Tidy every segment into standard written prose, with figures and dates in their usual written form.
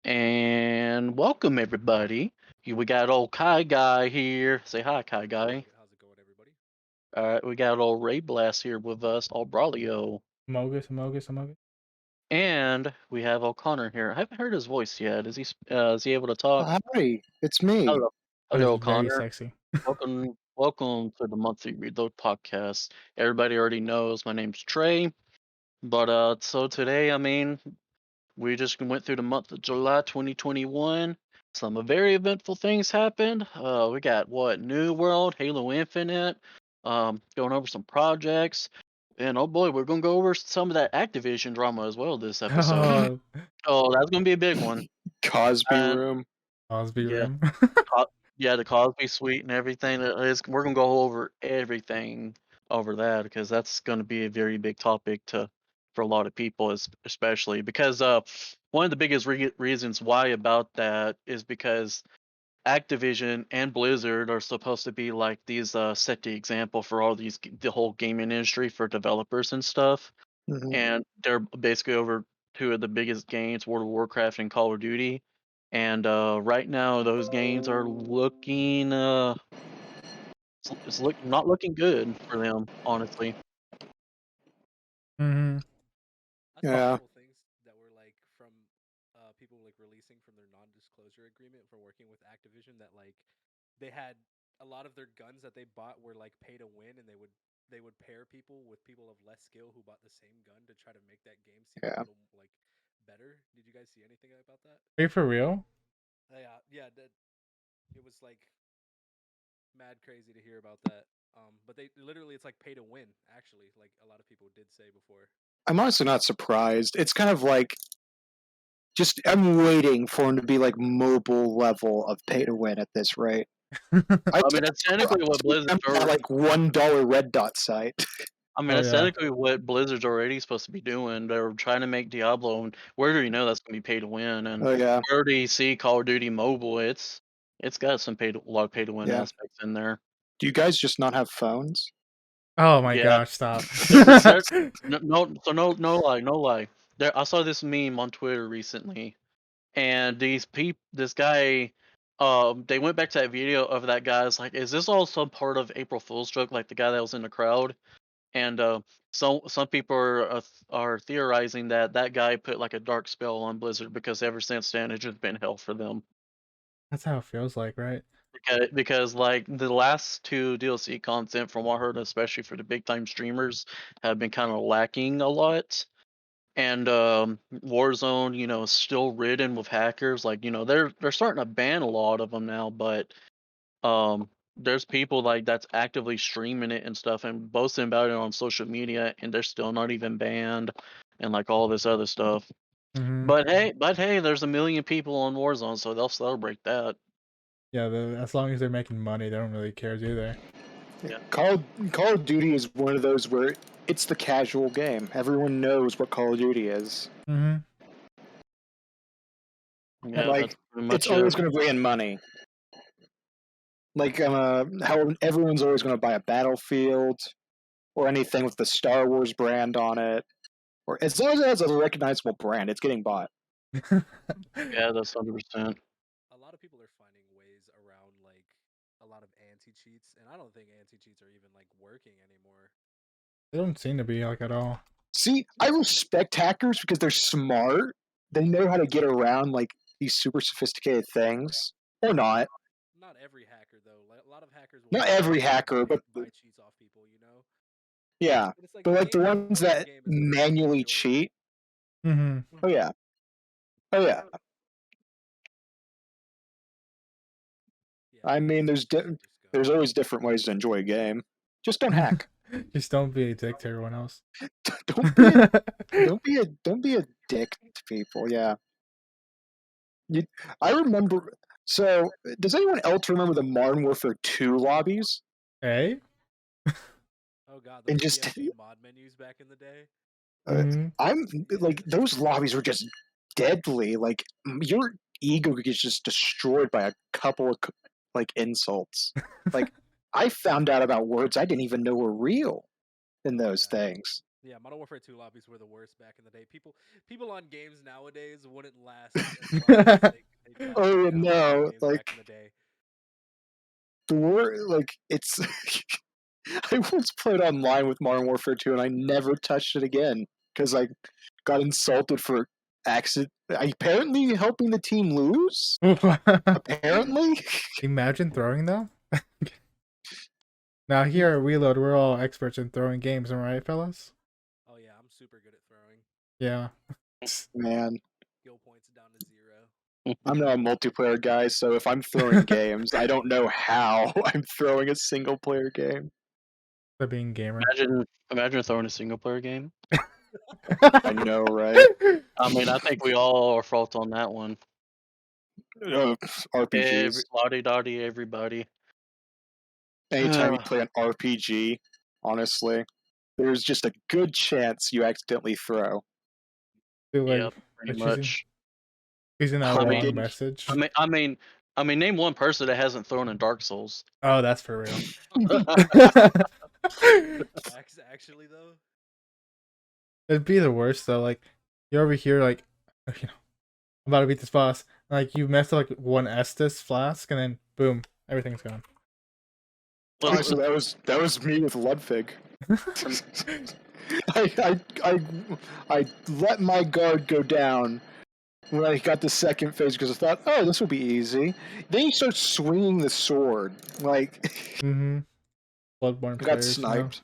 And welcome everybody. We got old Kai Guy here. Say hi, Kai Guy. How's it going, everybody? All right, we got old Ray Blast here with us, old Braulio. Amogus. And we have O'Connor here. I haven't heard his voice yet. Is he able to talk? Hi, it's me. Hello. That is Hello, very O'Connor. sexy. Welcome to the monthly Reload podcast. Everybody already knows my name's Trey. But so today, we just went through the month of July 2021. Some very eventful things happened. We got New World, Halo Infinite, going over some projects, and oh boy, we're gonna go over some of that Activision drama as well this episode. Oh, Oh, that's gonna be a big one. Cosby And Room. Osby yeah, room. Co- yeah, the Cosby Suite and everything. We're gonna go over everything over that because that's gonna be a very big topic for a lot of people, especially because one of the biggest reasons why about that is because Activision and Blizzard are supposed to be like these set the example for all the whole gaming industry for developers and stuff, Mhm. and they're basically over two of the biggest games, World of Warcraft and Call of Duty. And right now, those games are looking not looking good for them, honestly. hmm I saw a Yeah, couple things that were like from people like releasing from their non-disclosure agreement for working with Activision that like they had a lot of their guns that they bought were like pay to win, and they would pair people with people of less skill who bought the same gun to try to make that game seem a yeah. little like better. Did you guys see anything about that? Are you for real? Yeah, it was like mad crazy to hear about that. But they literally it's like pay to win. Actually, like a lot of people did say before. I'm honestly not surprised. It's kind of like just I'm waiting for him to be like mobile level of pay to win at this rate. I I still, mean, that's I technically what still Blizzard's remember that like $1 red dot site. I mean, Oh that's yeah. technically what Blizzard's already supposed to be doing. They're trying to make Diablo, and where do you know that's gonna be pay to win? And Oh yeah, we already see Call of Duty Mobile. It's got a lot of pay to win yeah. aspects in there. Do you guys just not have phones? Oh my Yeah, gosh, stop. there's no lie, no lie. I saw this meme on Twitter recently, and this guy, they went back to that video of that guy's like, is this all some part of April Fool's joke? Like the guy that was in the crowd, and some people are theorizing that that guy put like a dark spell on Blizzard because ever since then it's just been hell for them. That's how it feels like, right? Because like the last two DLC content, from what I heard, especially for the big time streamers, have been kind of lacking a lot. And Warzone, is still ridden with hackers. Like, they're starting to ban a lot of them now, but there's people like that's actively streaming it and stuff and boasting about it on social media, and they're still not even banned, and like all this other stuff. hmm But hey, there's a million people on Warzone, so they'll celebrate that. Yeah, as long as they're making money, they don't really care, do they? Yeah, Call of Duty is one of those where it's the casual game. Everyone knows what Call of Duty is. hmm And yeah, that's like pretty it's much it. always going to bring in money. Like how everyone's always going to buy a Battlefield or anything with the Star Wars brand on it, or as long as it has a recognizable brand, it's getting bought. Yeah, that's 100%. A lot of people are finding ways around like a lot of anti-cheats, and I don't think anti-cheats are even like working anymore. They don't seem to be like at all. See, I respect hackers because they're smart. They know how to get around like these super sophisticated things, or not. Not every hacker though. Like, a lot of hackers will Not buy every hacker, but buy cheats off people, you know. yeah. But it's like But the like the game. ones Playing the that game is the part you manually enjoy, right? cheat. hmm Oh yeah. Oh yeah. Yeah, I the mean, easy cheats just go. there's always different ways to enjoy a game. Just don't hack. Just don't be a dick to everyone else. don't be a don't be a dick to people. Yeah. You, I remember. So, does anyone else remember the Modern Warfare 2 lobbies? Hey? Oh god, And those just, TFT mod menus back in the day. I'm like, those lobbies were just deadly. Like, your ego gets just destroyed by a couple of like insults. Like, I found out about words I didn't even know were real in Oh those yeah, things. Yeah, Modern Warfare 2 lobbies were the worst back in the day. People on games nowadays wouldn't last as long as they lasted Oh down on no, games back like in the day. the war, like it's. I once played online with Modern Warfare 2, and I never touched it again because I got insulted for apparently helping the team lose. Apparently, Imagine throwing though. Now here at Reload, we're all experts in throwing games, am I right, fellas? Oh yeah, I'm super good at throwing. Yeah. man, Skill points down to 0. I'm not a multiplayer guy, so if I'm throwing games, I don't know how I'm throwing a single player game. The being gamer. Imagine throwing a single player game. I know, right? I mean, I think we all are fault on that one. RPGs. Lottie dottie, everybody. Anytime you play an RPG, honestly, there's just a good chance you accidentally throw. Dude, Yep, like pretty much. choosing that I wrong mean, message. I mean, name one person that hasn't thrown in Dark Souls. Oh, that's for real. Actually though, It'd be the worst though. Like you're over here, like you know, I'm about to beat this boss. Like you messed up like one Estus flask, and then boom, everything's gone. Honestly, that was me with Ludwig. I let my guard go down when I got the second phase because I thought, oh, this will be easy. Then he starts swinging the sword, like Mm-hmm. Bloodborne I got players, you know. sniped.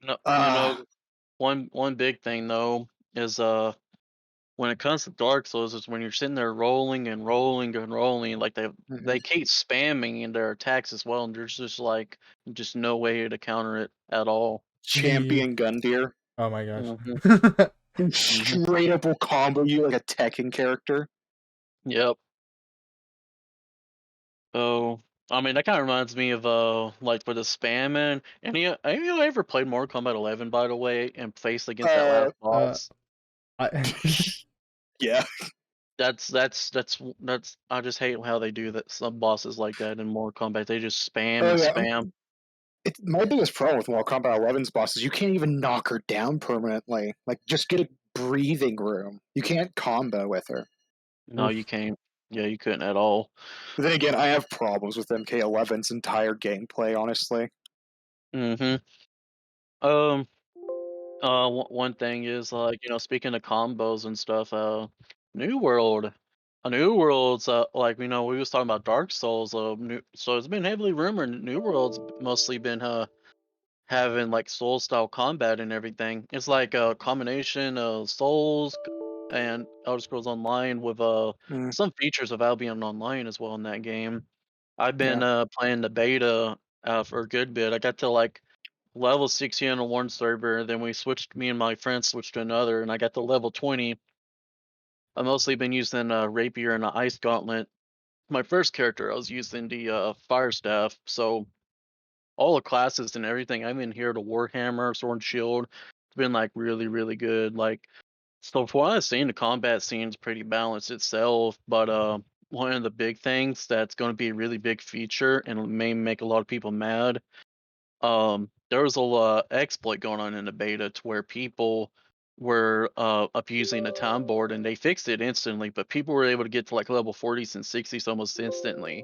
No, Ah, one big thing though is when it comes to Dark Souls is when you're sitting there rolling and rolling and rolling, like they keep spamming in their attacks as well, and there's just no way to counter it at all. champion Gundyr. Oh my gosh. Hmm. Straight up will combo you like a Tekken character. Yep. So I mean that kind of reminds me of like with the spamming. Any of you ever played Mortal Kombat 11 by the way and faced against that last uh, boss? I, Yeah. That's I just hate how they do that. Some bosses like that in Mortal Kombat, they just spam Oh and yeah. spam. My biggest problem with Mortal Kombat 11's boss is you can't even knock her down permanently. Like, just get a breathing room. You can't combo with her. No, you can't. Yeah, you couldn't at all. But then again, I have problems with MK11's entire gameplay, honestly. Mm-hmm. One thing is like speaking of combos and stuff. New World, New World's like we was talking about Dark Souls. So it's been heavily rumored New World's mostly been having like soul style combat and everything. It's like a combination of and Elder Scrolls Online with Mm, some features of Albion Online as well in that game. I've yeah. been playing the beta for a good bit. I got to like level 60 on one server, then me and my friends switched to another, and I got to level 20. I've mostly been using Rapier and Ice Gauntlet. My first character, I was using the Fire Staff, so all the classes and everything. I'm in here to Warhammer, Sword and Shield. It's been like really, really good. Like so for what I've seen, the combat scene's pretty balanced itself, but one of the big things that's going to be a really big feature and may make a lot of people mad. There was a exploit going on in the beta to where people were abusing the town board and they fixed it instantly, but people were able to get to like level 40s and 60s almost instantly.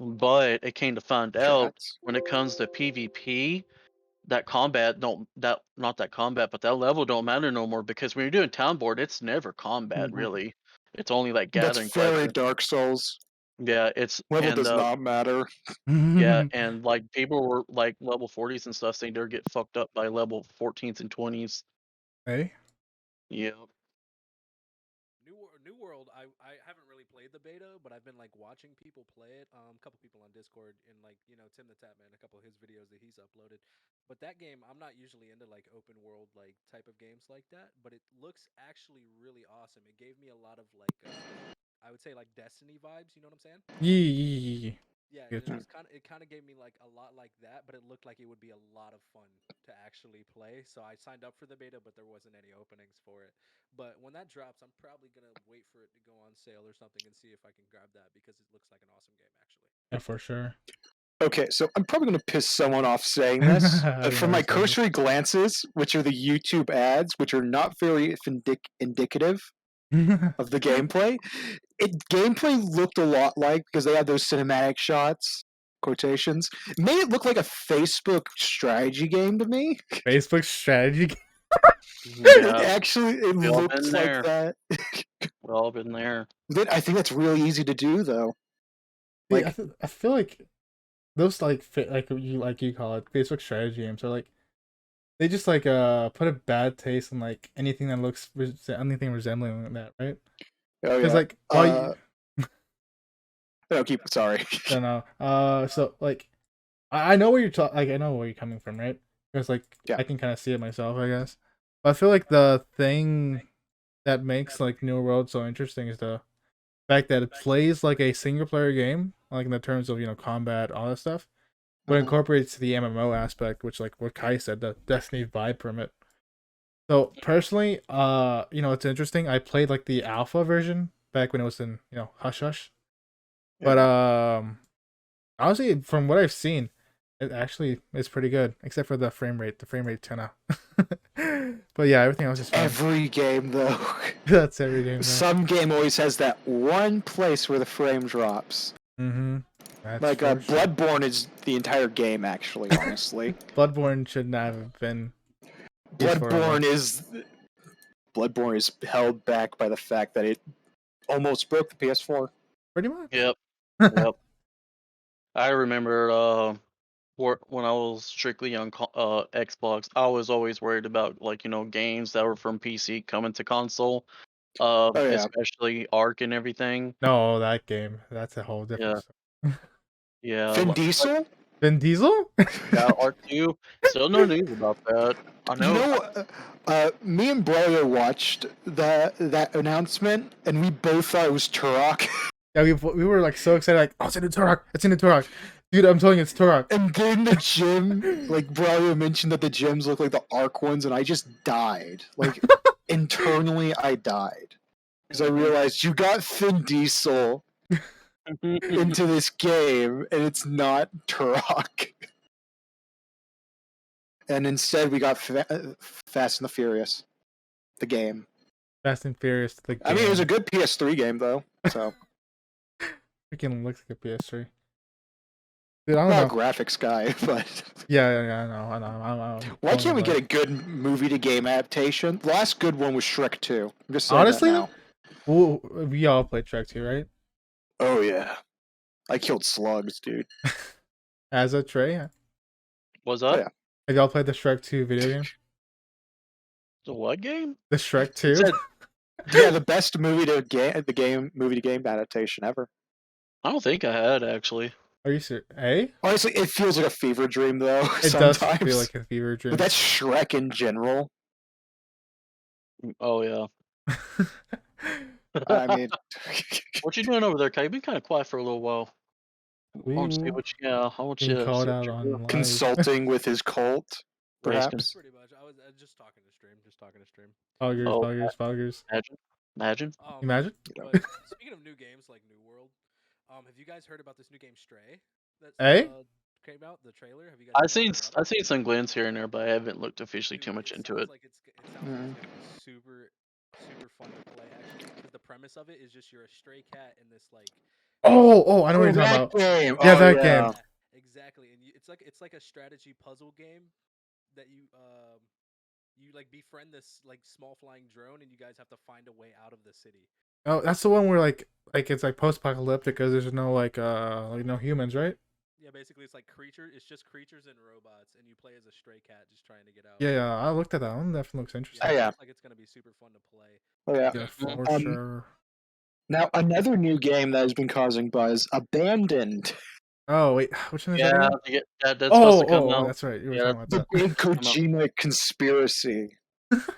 But it came to find out Cats. when it comes to PvP, that combat don't that not that combat, but that level don't matter no more because when you're doing town board, it's never combat Mhm. really. It's only like That's gathering very quests. Dark Souls. Yeah, it's Level and does not matter. yeah, and like people were like level 40s and stuff saying they're get fucked up by level 14s and 20s. Hey, Yeah. New World. I haven't really played the beta, but I've been like watching people play it. A couple people on Discord and like Tim the Tatman, a couple of his videos that he's uploaded. But that game, I'm not usually into like open world like type of games like that. But it looks actually really awesome. It gave me a lot of like I would say like Destiny vibes. You know what I'm saying? yee. Yeah, Get you. it kind of gave me like a lot like that, but it looked like it would be a lot of fun to actually play. So I signed up for the beta, but there wasn't any openings for it. But when that drops, I'm probably gonna wait for it to go on sale or something and see if I can grab that because it looks like an awesome game actually. Yeah, for sure. Okay, so I'm probably going to piss someone off saying this, I but don't from know my who's saying this. cursory glances, which are the YouTube ads, which are not very indicative of the gameplay, gameplay looked a lot like, because they had those cinematic shots, quotations, it made it look like a Facebook strategy game to me. Facebook strategy. It Yeah, actually, it we all been looks like there. that. We all been there. I think that's really easy to do, though. See, Like, I feel like those like you call it Facebook strategy games are like they just like put a bad taste in like anything that looks anything resembling that, right? oh Because yeah. like why you No, sorry. don't know. So like I know where you're like I know where you're coming from, right? Because like Yeah. I can kind of see it myself, I guess. But I feel like the thing that makes like New World so interesting is the fact that it plays like a single player game, like in the terms of combat, all that stuff, but Mhm. incorporates the MMO aspect, which like what Kai said, the Destiny vibe from it. So personally, it's interesting. I played like the alpha version back when it was in Hush Hush, but honestly, from what I've seen, it actually is pretty good, except for the frame rate. The frame rate 10 out. But yeah, everything else is fine. Every game, though. That's every game. Though. Some game always has that one place where the frame drops. Mm-hmm. That's Like for sure. Bloodborne is the entire game, actually. Honestly, Bloodborne should not have been. PS4 Bloodborne is held back by the fact that it almost broke the PS4. Pretty much. Yep. Yep. I remember when I was strictly on Xbox, I was always worried about games that were from PC coming to console, Oh yeah. especially Arc and everything. No, that game. That's a whole different Yeah. stuff. Yeah, Vin Diesel? Vin Diesel? yeah, Arc 2. Still no news about that. I know. Me and Broyer watched that announcement, and we both thought it was Turok. Yeah, we were like so excited, like, oh, it's in the Turok. It's in the Turok. Dude, I'm telling you, it's Turok. And then the gym, like Broyer mentioned that the gyms look like the Arc ones, and I just died. Like internally, I died because I realized you got Vin Diesel into this game, and it's not Turok. And instead, we got Fast and the Furious, the game. Fast and Furious, the game. I mean, it was a good PS3 game, though. So freaking looks like a PS3. Dude, I I'm don't not know. a graphics guy, but Yeah, I know. why can't we get a good movie to game adaptation? The last good one was Shrek 2. I'm just saying Honestly, that now. well, we all played Shrek 2, right? Oh yeah, I killed slugs, dude. As a Trey, Was that yeah. have y'all played the Shrek 2 video game? the what game? The Shrek 2? Said- Yeah, the best movie to game adaptation ever. I don't think I had actually. Are you serious? Hey? Honestly, it feels like a fever dream though. It sometimes. does feel like a fever dream. But that's Shrek in general. Oh yeah. I mean, What you doing over there, Kai? You've been kind of quiet for a little while. I want to see Ooh, what you. Yeah, I want you being to called see what out you're on doing. live. consulting with his cult, perhaps. Pretty much. I was just talking to stream. Foggers, Oh, foggers. Imagine. Imagine? But speaking of new games like New World, have you guys heard about this new game Stray? That's Hey? came out. The trailer. Have you guys? I've seen some glints here and there, but I haven't looked officially too much into it. It sounds like it's gonna be super fun to play actually, because the premise of it is just you're a stray cat in this like. Oh, I know what you're talking about. Game. Yeah, Oh, that game. Exactly, and it's like a strategy puzzle game that you like befriend this like small flying drone, and you guys have to find a way out of the city. Oh, that's the one where like it's like post-apocalyptic because there's no like no humans, right? Yeah, basically it's like it's just creatures and robots, and you play as a stray cat just trying to get out. Yeah, I looked at that one. Definitely looks interesting. Oh, yeah. It looks like it's gonna be super fun to play. Oh yeah. Yeah, for sure. Now another new game that has been causing buzz: Abandoned. Oh wait, which one is that? Yeah, Again? that's supposed to come Oh, out. that's right. You were Yeah, talking about The that. big Kojima conspiracy. I haven't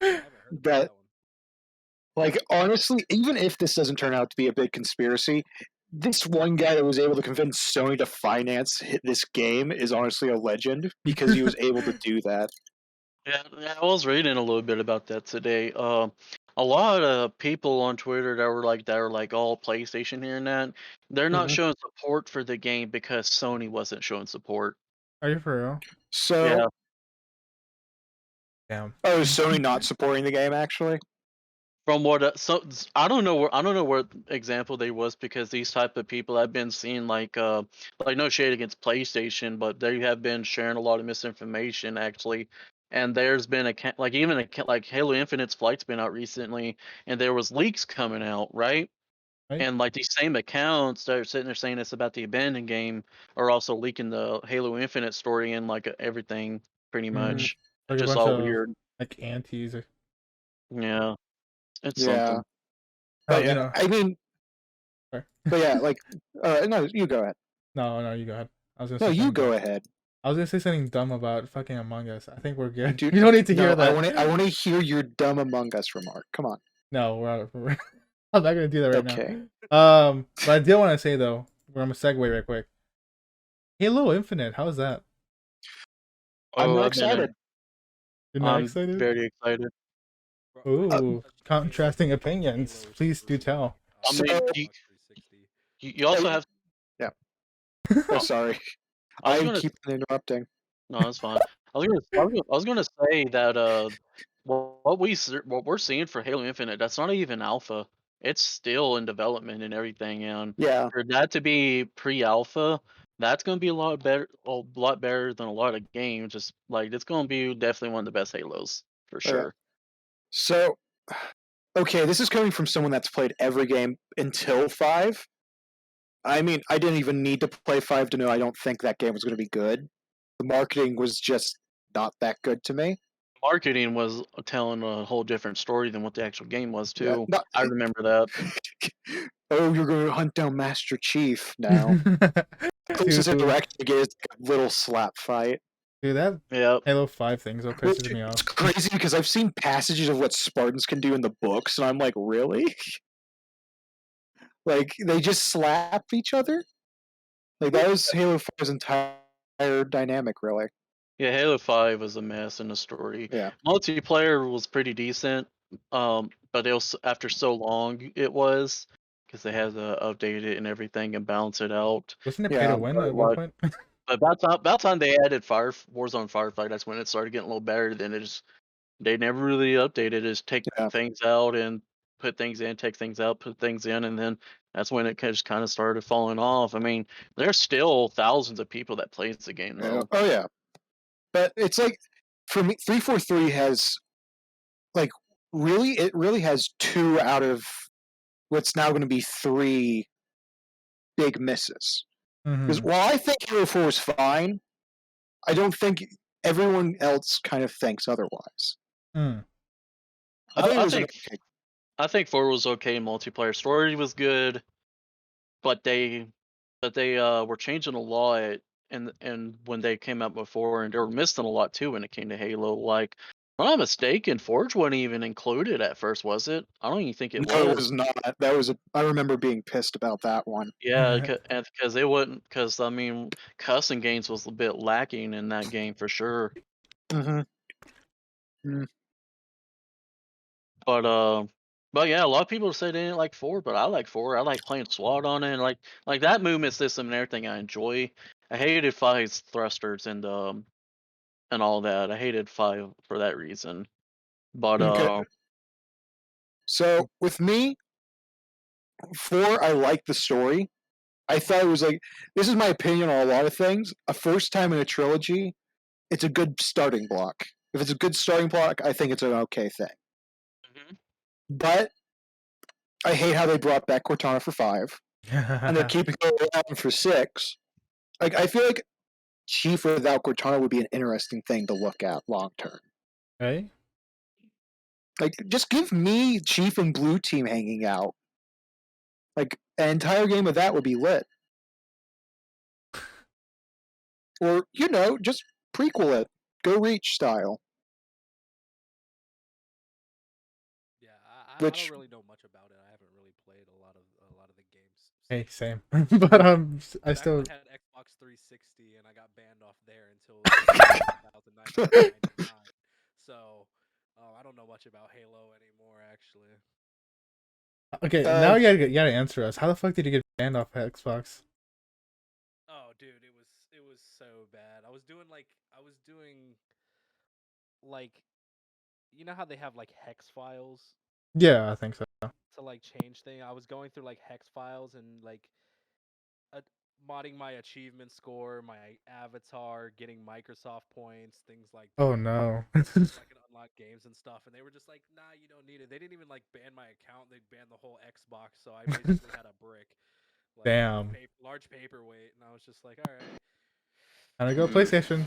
heard about That- that one. Like honestly, even if this doesn't turn out to be a big conspiracy, this one guy that was able to convince Sony to finance this game is honestly a legend because he was able to do that. Yeah, I was reading a little bit about that today. a lot of people on Twitter that were like all PlayStation here and that, they're not Mhm. showing support for the game because Sony wasn't showing support. Are you for real? So, Yeah. Damn. oh, is Sony not supporting the game actually? From what I don't know what example they was, because these type of people I've been seeing like no shade against PlayStation, but they have been sharing a lot of misinformation actually. And there's been like even like Halo Infinite's flight's been out recently, and there was leaks coming out, right? Right? And like these same accounts that are sitting there saying it's about the abandoned game are also leaking the Halo Infinite story and like everything pretty Mm, much. like It's a just bunch all of weird. like antis. Yeah, it's Yeah. something. But You yeah, know. I mean, Sorry. but yeah, like, no, you go ahead. No, you go ahead. I was gonna No, say you something go dumb. ahead, I was gonna say something dumb about fucking Among Us. I think we're good. dude. You don't need to No, hear that. I want to hear your dumb Among Us remark. Come on. No, I'm not gonna do that right Okay. now. But I did want to say though, we're gonna segue right quick. Halo Infinite, how's that? I'm Oh, not excited. You're not I'm excited? very excited. Bro, I Ooh, touched contrasting Halo opinions. Please do server tell. I So, mean, Xbox 360. you also I- have. yeah. Oh, Oh, sorry. I was I gonna. keep interrupting. No, that's fine. I was gonna say that what we're seeing for Halo Infinite, that's not even alpha. It's still in development and everything, and Yeah. for that to be pre-alpha, that's gonna be a lot better than a lot of games. Just like it's gonna be definitely one of the best Halos for Oh, yeah. sure. So, okay, this is coming from someone that's played every game until 5. I mean, I didn't even need to play 5 to know I don't think that game was going to be good. The marketing was just not that good to me. Marketing was telling a whole different story than what the actual game was Yeah, too. not, I remember that. oh, you're going to hunt down Master Chief now. Closest Dude, interaction you get is like a little slap fight. that Yep. Halo 5 thing so Which pisses me it's off. crazy because I've seen passages of what Spartans can do in the books, and I'm like, really? Like, they just slap each other? Like, that was Halo 5's entire dynamic, really. Yeah, Halo 5 was a mess in the story. Yeah. Multiplayer was pretty decent, but it was after so long it was because they had to update it and everything and balance it out. Wasn't it pay to Yeah. win But at one like, point? but about time they added Warzone Firefight, that's when it started getting a little better. Then they never really updated. Just take Yeah. things out and put things in, take things out, put things in, and then that's when it just kind of started falling off. I mean, there's still thousands of people that plays the game Yeah. though. Oh, yeah. But it's like, for me, 343 has, like, it really has 2 out of what's now going to be 3 big misses. Because Mm-hmm. while I think Halo 4 is fine, I don't think everyone else kind of thinks otherwise. Mm. I think it I was an think okay. I think 4 was okay. Multiplayer story was good, but they were changing a lot, and when they came out before, and they were missing a lot too when it came to Halo. Like, if I'm not mistaken, Forge wasn't even included at first, was it? I don't even think it No, it was. was not. That was I remember being pissed about that one. Yeah, because they wouldn't. Because I mean, cussing games was a bit lacking in that game for sure. Mm-hmm. But but yeah, a lot of people say they didn't like 4, but I like 4. I like playing SWAT on it, and like that movement system and everything. I enjoy. I hated 5's thrusters and all that. I hated 5 for that reason. But Okay. So with me, 4, I like the story. I thought it was like, this is my opinion on a lot of things. A first time in a trilogy, it's a good starting block. If it's a good starting block, I think it's an okay thing. Mhm. But I hate how they brought back Cortana for 5, and they're keeping it around for 6. Like, I feel like Chief without Cortana would be an interesting thing to look at long term. Right? Like, just give me Chief and Blue Team hanging out. Like, an entire game of that would be lit. Or, just prequel it. Go Reach style. Yeah, I don't Which, really know much about it. I haven't really played a lot of the games. Hey, Since same. But I back still. when I had Xbox 360 and I got banned off there until 1999. So I don't know much about Halo anymore, actually. Okay, now you gotta answer us. How the fuck did you get banned off Xbox? Oh, dude, it was so bad. I was doing like you know how they have like hex files Yeah, I think so. to like change things. I was going through like hex files and like uh, modding my achievement score, my avatar, getting Microsoft points, things like Oh that. no. So I can unlock games and stuff. And they were just like, "Nah, you don't need it." They didn't even like ban my account. They banned the whole Xbox. So I basically had a brick, like Damn. large paperweight, and I was just like, "All right." Gotta go PlayStation.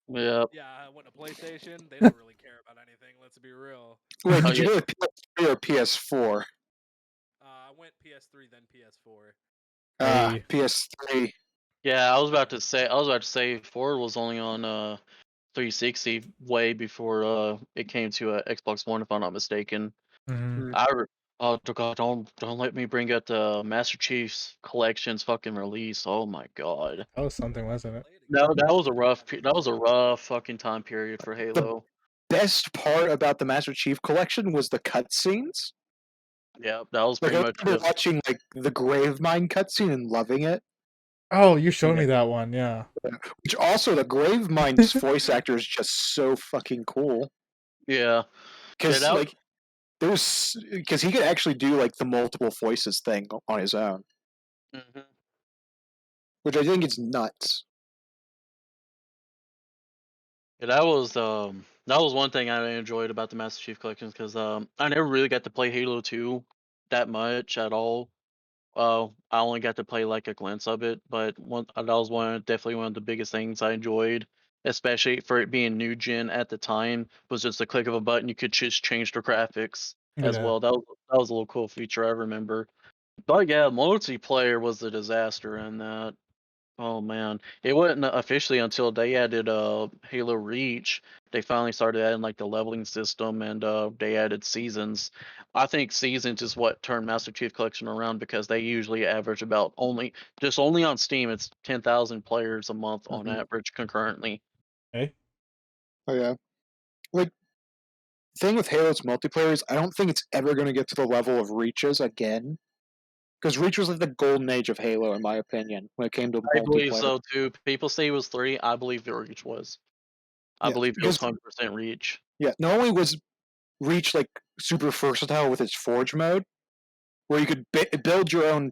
Yeah. Yeah, I went to PlayStation. They don't really care about anything. Let's be real. Wait, Oh did you yeah. go with PS3 or PS4? I went PS3 then PS4. Hey. PS3. Yeah, I was about to say Ford was only on 360 way before it came to Xbox One, if I'm not mistaken. Mhm. Mm. Oh God, don't let me bring up the Master Chief's Collections fucking release. Oh my God. That was something, wasn't it? Play it No, again. that was a I think rough I need that to was a play it. rough fucking time period for The Halo. best part about the Master Chief Collection was the cutscenes. Yeah, that was Like pretty I much remember it. watching like the Gravemind cutscene and loving it. Oh, you showed Yeah. me that one, yeah. Which also the Gravemind's voice actor is just so fucking cool. Yeah. Yeah, Because that like because he could actually do like the multiple voices thing on his own, mhm. which I think is nuts. Yeah, that was one thing I enjoyed about the Master Chief Collections because I never really got to play Halo 2 that much at all. I only got to play like a glimpse of it, but that was definitely one of the biggest things I enjoyed, especially for it being new gen at the time. Was just a click of a button, you could just change the graphics as Yeah. well. That was a little cool feature I remember. But yeah, multiplayer was a disaster in that. Oh man, it wasn't officially until they added Halo Reach they finally started adding like the leveling system and they added seasons. I think seasons is what turned Master Chief Collection around because they usually average about only on Steam it's 10,000 players a month on Mhm. average concurrently. Hey? Oh yeah, like thing with Halo's multiplayer is I don't think it's ever going to get to the level of Reach's again. Because Reach was like the golden age of Halo, in my opinion, when it came to I believe multiplayer. so too. People say it was 3. I believe the Reach was. I Yeah, believe it was because 100% Reach. not only was Reach like super versatile with its Forge mode, where you could build your own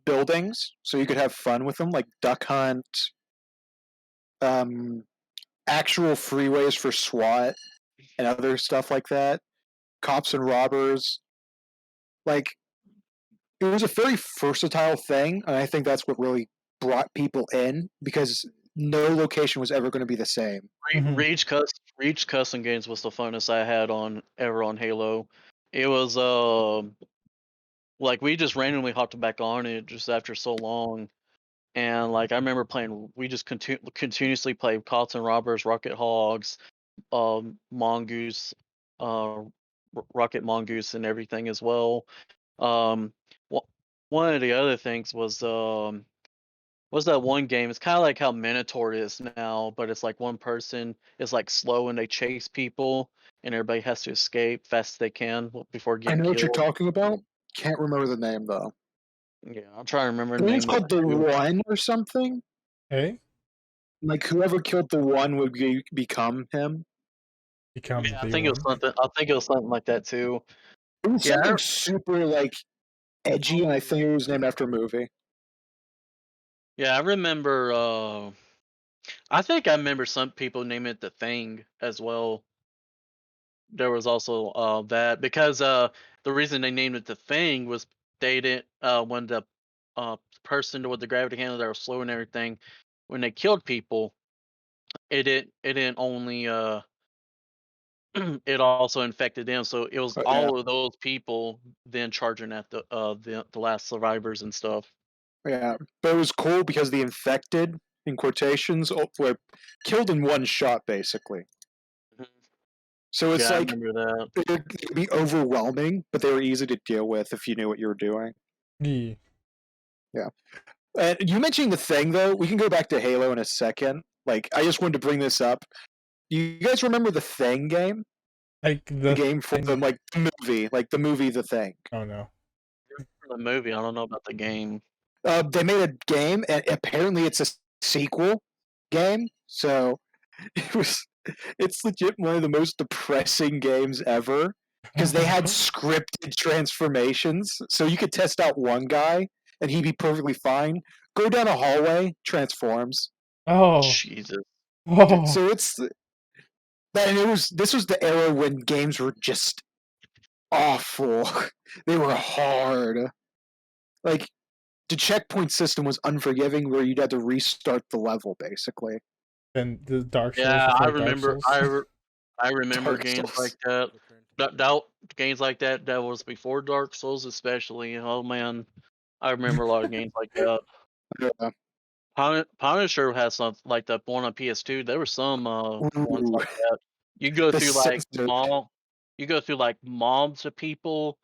buildings, so you could have fun with them, like Duck Hunt, um, actual freeways for SWAT, and other stuff like that. Cops and robbers. Like it was a very versatile thing, and I think that's what really brought people in because no location was ever going to be the same. Mhm. Reach custom games was the funnest I had on ever on Halo. It was like we just randomly hopped back on it just after so long, and like I remember playing. We just continuously played Cops and Robbers, Rocket Hogs, Mongoose, Rocket Mongoose, and everything as well. Um, wh- One of the other things was that one game? It's kind of like how Minotaur is now, but it's like one person is like slow and they chase people, and everybody has to escape fast as they can before I getting know what you're killed. talking about. Can't remember the name though. Yeah, I'm trying to remember I the think it's name of called it the too. One or something. Hey? Like whoever killed the One would become him. Become Yeah, I the think it was one. something. I think it was something like that too. It was Yeah, something super like edgy, and I think it was named after a movie. yeah, I remember. I think I remember some people name it the Thing as well. There was also that because the reason they named it the Thing was they didn't when the person with the gravity handle that was slow and everything when they killed people it didn't only it also infected them, so it was Oh yeah, all of those people then charging at the last survivors and stuff. yeah. But it was cool because the infected, in quotations, were killed in one shot, basically. Mhm. So it's Yeah, I like remember that. they could be overwhelming, but they were easy to deal with if you knew what you were doing. Yeah. Yeah. And you mentioning the Thing, though, we can go back to Halo in a second. Like, I just wanted to bring this up. You guys remember the Thing game? Like The game for them, like the movie, The Thing. Oh no. The movie, I don't know about the game. They made a game, and apparently it's a sequel game. So it's legit one of the most depressing games ever because they had scripted transformations. So you could test out one guy and he'd be perfectly fine. Go down a hallway, transforms. Oh. Jesus. Oh. So this was the era when games were just awful. They were hard. Like the checkpoint system was unforgiving, where you'd have to restart the level basically. And the Dark Souls. Yeah, was I like remember. Dark Souls. I remember Dark games Souls. like that. That games like that was before Dark Souls, especially. Oh man, I remember a lot of games like that. Yeah. Punisher has something like that one on PS2. There were some ones Ooh. like that. You go The through like censored. you go through like mobs of people,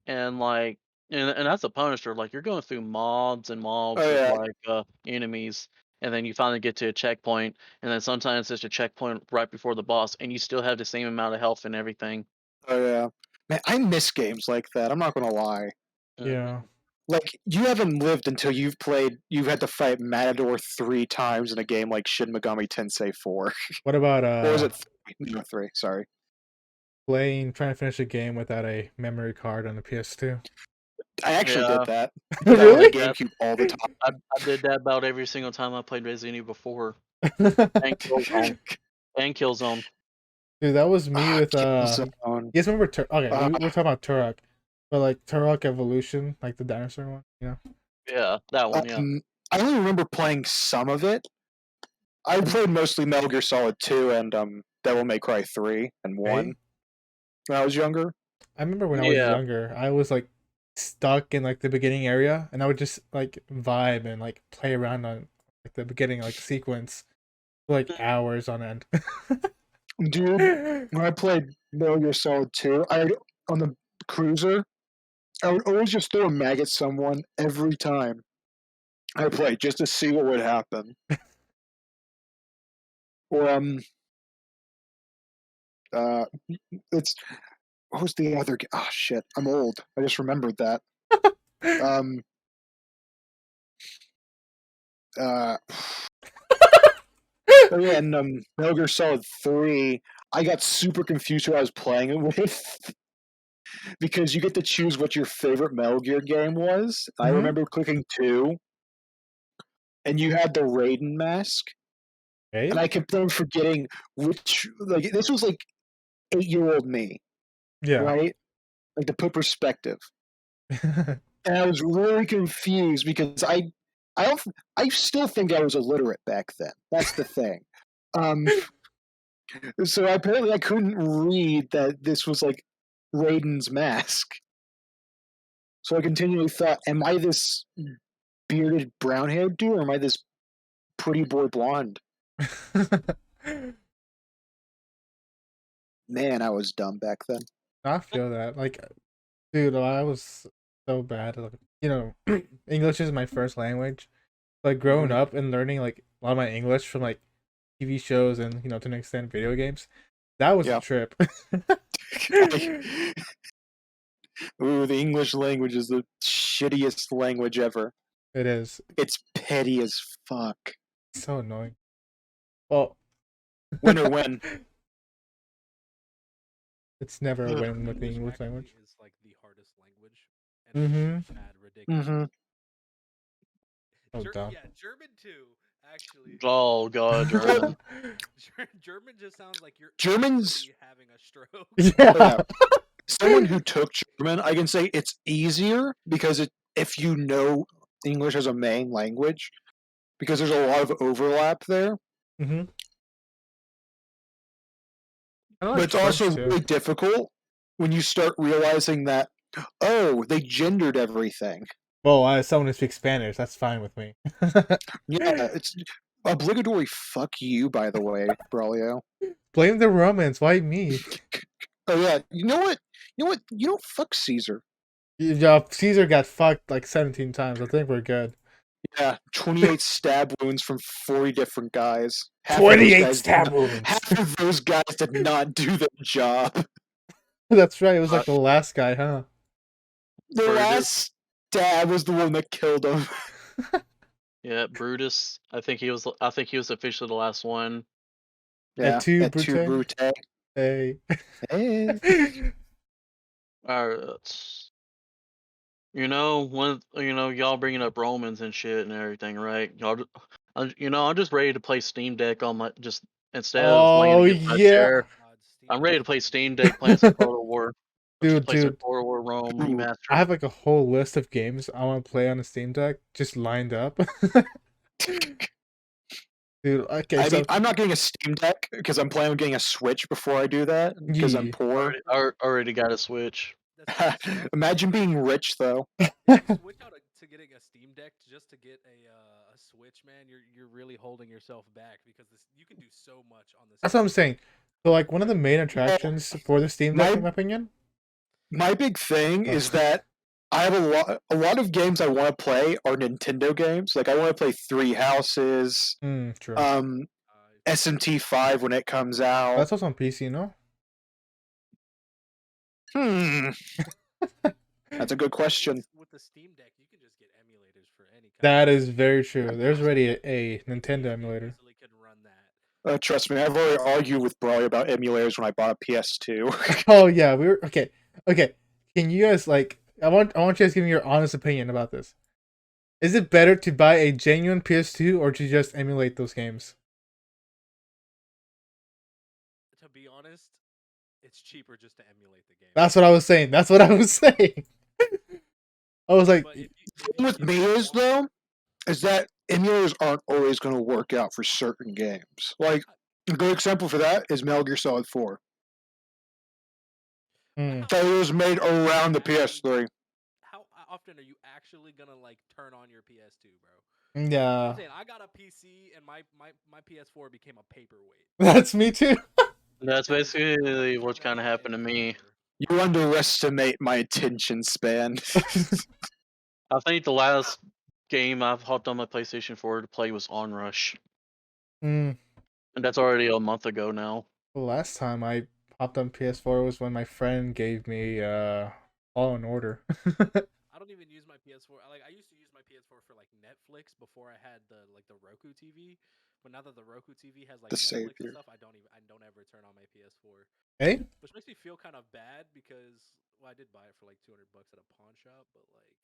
and like and that's a Punisher. Like you're going through mobs and mobs Oh of yeah. like enemies, and then you finally get to a checkpoint, and then sometimes there's a checkpoint right before the boss, and you still have the same amount of health and everything. Oh yeah. Man, I miss games like that. I'm not gonna lie. Yeah. Like you haven't lived until you've had to fight Matador 3 times in a game like Shin Megami Tensei 4. What about Or was it 3? No, 3. Sorry. trying to finish a game without a memory card on the PS2? I actually Yeah. did that. Really? On the GameCube all the time. I did that about every single time I played Resident Evil 4 and Killzone. And Killzone. Dude, that was me with Killzone. You guys remember okay, Uh, we're talking about Turok. But like Turok Evolution, like the dinosaur one, you know? Yeah, that one. Yeah. I only remember playing some of it. I played mostly Metal Gear Solid 2 and Devil May Cry 3 and 1 Hey? when I was younger. I remember when I was Yeah. younger, I was like stuck in like the beginning area, and I would just like vibe and like play around on like the beginning like sequence for like hours on end. Dude, when I played Metal Gear Solid 2, on the cruiser, I would always just throw a mag at someone every time I played just to see what would happen. Or it's what was the other? Oh shit, I'm old. I just remembered that. Oh yeah, and Metal Gear Solid 3, I got super confused who I was playing it with. Because you get to choose what your favorite Metal Gear game was. I remember clicking 2, and you had the Raiden mask, Hey? and I kept on forgetting which. Like this was like 8-year-old me, Yeah. right? Like to put perspective, and I was really confused because I still think I was illiterate back then. That's the thing. So apparently I couldn't read that this was like Raiden's mask. So I continually thought, am I this bearded brown haired dude or am I this pretty boy blonde? Man, I was dumb back then. I feel that. Like, dude, I was so bad. Like, you know, English is my first language. Like, growing up and learning, like, a lot of my English from, like, TV shows and, you know, to an extent, video games, that was a trip. Ooh, the English language is the shittiest language ever. It is. It's petty as fuck. So annoying. Well, win or win. It's never a win with the English language. Is like the hardest language. And Mm-hmm. bad, ridiculous. Mm-hmm. Oh, dumb. Yeah, German too. Actually. Oh god, German. German just sounds like you're German's having a stroke. Yeah. Someone who took German, I can say it's easier because if you know English as a main language, because there's a lot of overlap there. Mm-hmm. But it's also really difficult when you start realizing that, oh, they gendered everything. Well, as someone who speaks Spanish, that's fine with me. Yeah, it's obligatory fuck you, by the way, Braulio. Blame the Romans. Why me? Oh, yeah. You know what? You don't fuck Caesar. Yeah, Caesar got fucked like 17 times. I think we're good. Yeah, 28 stab wounds from 40 different guys. 28 stab wounds! Half of those guys did not do their job. That's right. It was like the last guy, huh? The Brutus. last dad was the one that killed him. Yeah, Brutus. I think he was officially the last one. Yeah, two at two Brute. Brute. Hey. Hey. Alright. Y'all bringing up Romans and shit and everything, right? I'm just ready to play Steam Deck on my just instead of laying Oh against my yeah, chair. God, Steam I'm ready to Deck's play gonna be Steam the Deck, playing some shit. Total War. dude. Play some Total War Rome Ooh. I remastered. have like a whole list of games I want to play on the Steam Deck just lined up. Dude, okay, I so mean, I'm not getting a Steam Deck because I'm planning on getting a Switch before I do that because I'm yeah. poor. Already got a Switch. That's kind of sucks. Imagine being rich though. If you switch out to getting a Steam Deck just to get a Switch, man, you're really holding yourself back because you can do so much on this. That's what I'm saying. So like one of the main attractions for the Steam Deck, My in my opinion. my big thing Oh. is that I have a lot of games I want to play are Nintendo games. Like I want to play Three Houses, True. SMT5 when it comes out. That's also on PC, no? That's a good question. With the Steam Deck, you can just get emulators for any kind That of is very true. There's already a Nintendo emulator. easily could run that. Trust me, I've already argued with Brawley about emulators when I bought a PS2. Oh yeah, we were okay. Okay, can you guys like? I want you guys to give me your honest opinion about this. Is it better to buy a genuine PS2 or to just emulate those games? To be honest, it's cheaper just to emulate the game. That's what I was saying. That's what I was saying. I was like, But if with me is though, is that emulators aren't always going to work out for certain games. Like a good example for that is Metal Gear Solid 4. That was made around the PS3. How often are you actually gonna like turn on your PS2, bro? yeah, I'm saying I got a PC and my PS4 became a paperweight. that's me too. That's That is basically not what's kind of turning happened to on me. ever. You underestimate my attention span. I think the last game I've hopped on my PlayStation 4 to play was Onrush, and that's already a month ago now. The last time I popped on PS4 was when my friend gave me All in Order. I don't even use my PS4. Like I used to use my PS4 for like Netflix before I had the Roku TV. But now that the Roku TV has like The Netflix savior. and stuff, I don't ever turn on my PS4. Hey, Which makes me feel kind of bad because I did buy it for like $200 at a pawn shop, but like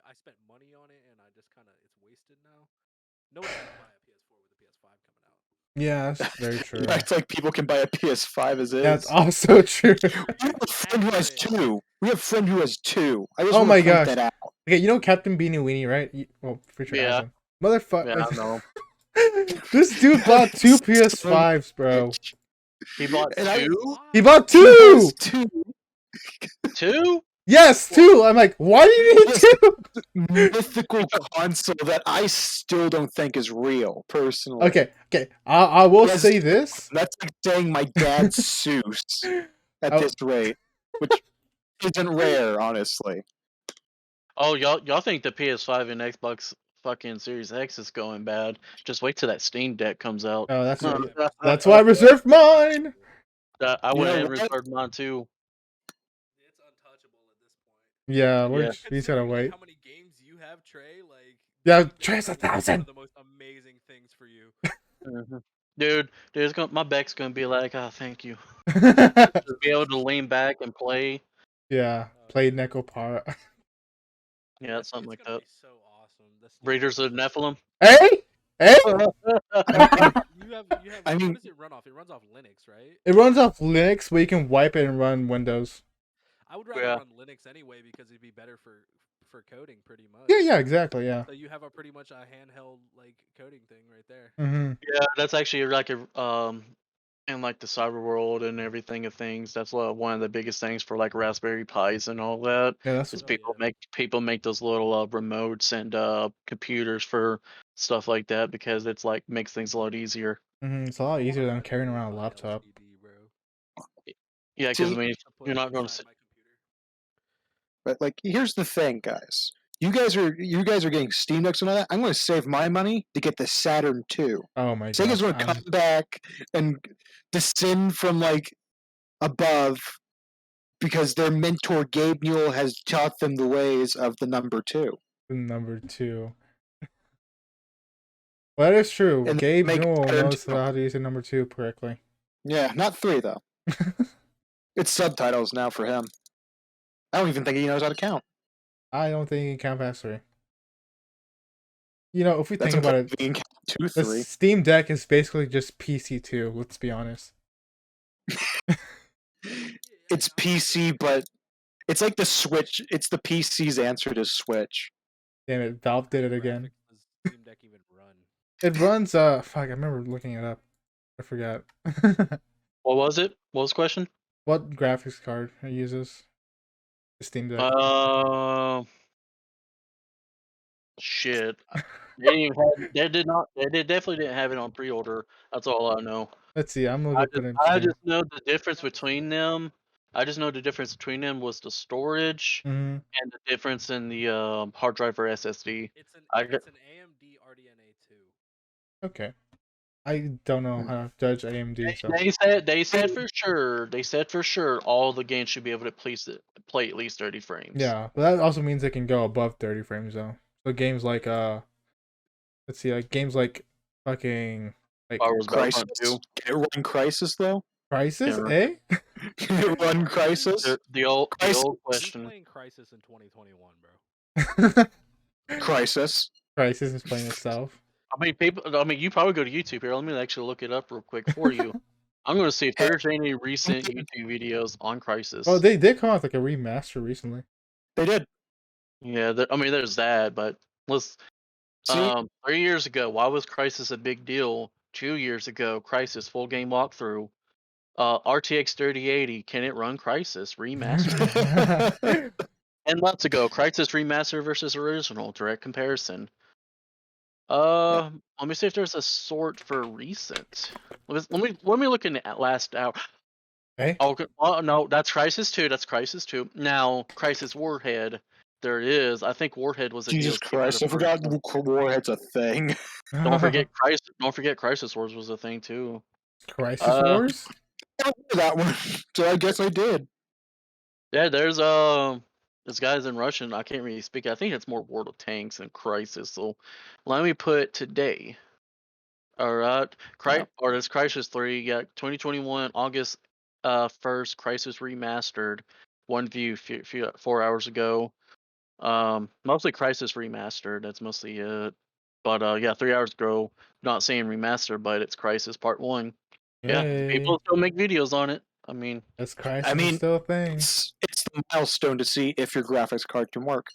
I spent money on it and I just kind of it's wasted now. No one's gonna buy a PS4 with a PS5 coming out. yeah, that's very true. It's like people can buy a PS5 as is. That's also true. We have a friend who has two. We have a friend who has two. I just Oh want my to point gosh. that out. Okay, you know Captain Beanie Weenie, right? Well, pretty sure Yeah. has one. Motherfucker. Yeah, I know. This dude bought two PS5s, bro. He bought And I- two? He bought He two. has two. Two? Yes, two. I'm like, why do you need Yes. two? Mythical console that I still don't think is real, personally. Okay. I will Yes. say this. That's like saying my dad's Seuss at Oh. this rate, which isn't rare, honestly. Oh, y'all think the PS5 and Xbox fucking Series X is going bad? Just wait till that Steam Deck comes out. Oh, that's Yeah, right. That's why I reserved mine. I You went know ahead and what? reserved mine too. It's untouchable at this point. Yeah, Yeah. we just gotta Considering, like, wait. how many games you have, Trey? Like, Yeah, Steam Deck Trey's is one 1,000. of the most amazing things for you. Dude, my back's gonna be like, oh, thank you. Just be able to lean back and play. Yeah, played Necopara. Yeah, something like It's gonna that. be so awesome. The Steam Raiders Deck of is- Nephilim. Hey, hey! You have. I mean- what does it run off? It runs off Linux, right? It runs off Linux, but you can wipe it and run Windows. I would rather Yeah. run Linux anyway because it'd be better for coding, pretty much. Yeah, exactly, yeah. So you have a pretty much a handheld like coding thing right there. Mm-hmm. Yeah, that's actually like in like the cyber world and everything of things. That's one of the biggest things for like Raspberry Pis and all that. Yeah, that's Is Oh, people make those little remotes and computers for stuff like that because it's like makes things a lot easier. it's a lot easier than carrying around a laptop. Yeah, because I See- mean, you're not going to sit. But like, here's the thing, guys. You guys are getting Steam Decks and all that. I'm going to save my money to get the Saturn II. Oh my god. Sega's going to come back and descend from like above because their mentor Gabe Newell has taught them the ways of the number 2. Number 2. Well, that is true. And Gabe make Newell pattern knows too. how to use a number 2 correctly. Yeah, not 3 though. It's subtitles now for him. I don't even think he knows how to count. I don't think he can count past 3. You know, if we That's think about impressive. it, He can count 2, the 3. Steam Deck is basically just PC2, let's be honest. It's PC, but it's like the Switch. It's the PC's answer to Switch. Damn it, Valve did it again. Graphics does Steam Deck even run? It runs, fuck, I remember looking it up. I forgot. What was it? What was the question? What graphics card it uses? The Steam Deck. Shit. They didn't even have, they did not. They definitely didn't have it on pre-order. That's all I know. Let's see, I'm gonna I go put just, in I Steam. just know the difference between them. I just know the difference between them was the storage Mm-hmm. and the difference in the hard drive or SSD. It's an I got- AMD RDNA 2. Okay. I don't know how to judge AMD, so They said for sure. They said for sure all the games should be able to play at least 30 frames. yeah. But that also means it can go above 30 frames though. So games like let's see, like games like fucking like Star Wars Crisis. Battlefront 2. Can it run Crisis though? Crisis, Yeah. eh? Can it run Crisis? The old Crisis. Who's question. playing Crisis in 2021, bro? Crisis. Crisis is playing itself. I mean, you probably go to YouTube here. Let me actually look it up real quick for you. I'm going to see if there's any recent YouTube videos on Crisis. Oh, they did come out with like a remaster recently. They did. Yeah, I mean, there's that, but let's. See? 3 years ago, why was Crisis a big deal? 2 years ago, Crisis full game walkthrough. RTX 3080, can it run Crisis remastered? And months ago, Crisis remaster versus original, direct comparison. Let me see if there's a sort for recent. Let me look in the last hour. Hey? Oh no, that's Crisis 2. That's Crisis 2. Now, Crisis Warhead. There it is. I think Warhead was a Jesus DLC for Christ! the I forgot first- Warhead's a thing. Don't forget Crisis. Don't forget Crisis Wars was a thing too. Crisis Wars? I don't know that one, so I guess I did. Yeah, there's this guy's in Russian. I can't really speak. I think it's more World of Tanks than Crisis. So let me put today. All right, or this Crisis 3. Yeah, 2021 August 1st. Crisis remastered. One view 4 hours ago. Mostly Crisis remastered. That's mostly it. But yeah, 3 hours ago. Not saying remastered, but it's Crisis Part 1. Yeah, Yay. people still make videos on it. I mean, That's Crisis is still a thing. It's the milestone to see if your graphics card can work.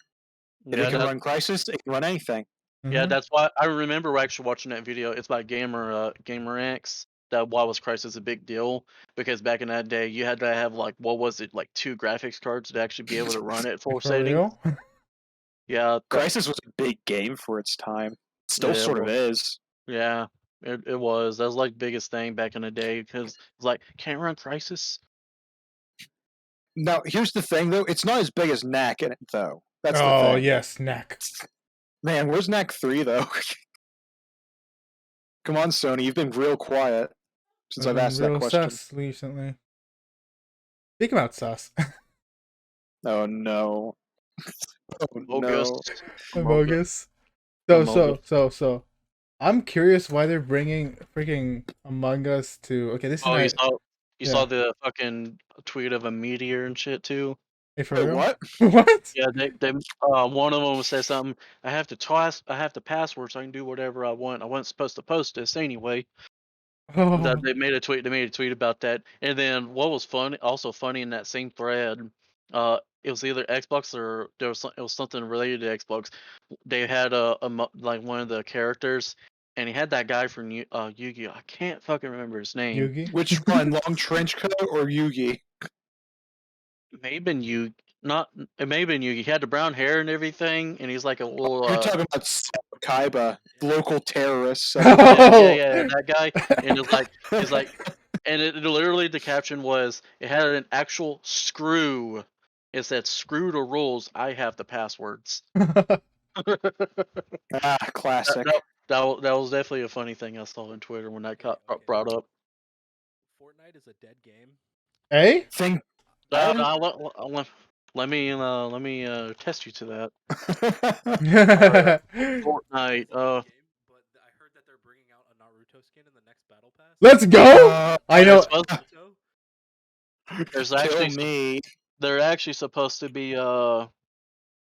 If it can run Crisis, it can run anything. Yeah, that's why I remember actually watching that video. It's by Gamer X. That why was Crisis a big deal? Because back in that day, you had to have like what was it, like 2 graphics cards to actually be able to run it at full For settings. real? Yeah, Crisis was a big game for its time. Still Yeah, sort of well- is. yeah, it was. That was like biggest thing back in the day because it's like can't run Crisis. Now, here's the thing, though. It's not as big as Knack in it, though. That's the Oh thing. yes, Knack. Man, where's Knack 3, though? Come on, Sony. You've been real quiet since I've asked that real question. sus recently. Speak about sus. Oh, no. Oh, Bogus. no. Bogus. So. I'm curious why they're bringing freaking Among Us to. Okay, this is. Oh, not... you saw the fucking tweet of a meteor and shit too. Hey, for Wait, real? what? What? Yeah, they one of them said something. I have the password so I can do whatever I want. I wasn't supposed to post this anyway. Oh. That they made a tweet about that. And then what was also funny in that same thread, it was either Xbox or it was something related to Xbox. They had like one of the characters, and he had that guy from Yu-Gi-Oh. I can't fucking remember his name. Yugi? Which one? Long trench coat or Yugi? It may have been Yugi. It may have been Yugi. He had the brown hair and everything, and he's like a little. You're talking about Kaiba, local terrorist. Yeah, that guy. And it's like, and it literally the caption was it had an actual screw. It said "Screw the rules. I have the passwords." Classic. That was definitely a funny thing I saw on Twitter when that got brought up. Fortnite is a dead game. Hey? Thing Let me test you to that. Let's Fortnite. Game, but I heard that they're bringing out a Naruto skin in the next battle pass. go. I They're know. supposed Naruto. there's Kill actually me. they're actually supposed to be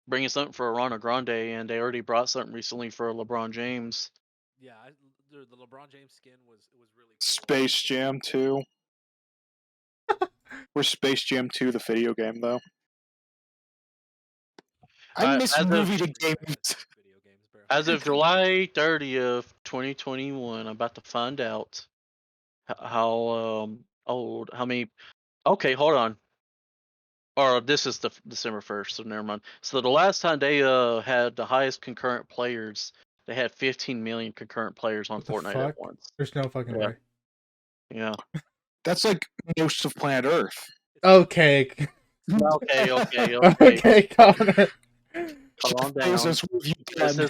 bringing something for Ariana Grande, and they already brought something recently for LeBron James. Yeah, the LeBron James skin was really cool. Space Jam 2. Where's Space Jam 2, the video game, though? I miss as of movie to Really games. video games, bro. as of July 30th, 2021, I'm about to find out how old how many. Okay, hold on. Or this is the December 1st, so never mind. So the last time they had the highest concurrent players, they had 15 million concurrent players on What the Fortnite at fuck? once. There's no fucking Yeah. way. Yeah. That's like most of planet Earth. Okay. Okay. Okay, Connor. Calm down. Bezos, what have you This done?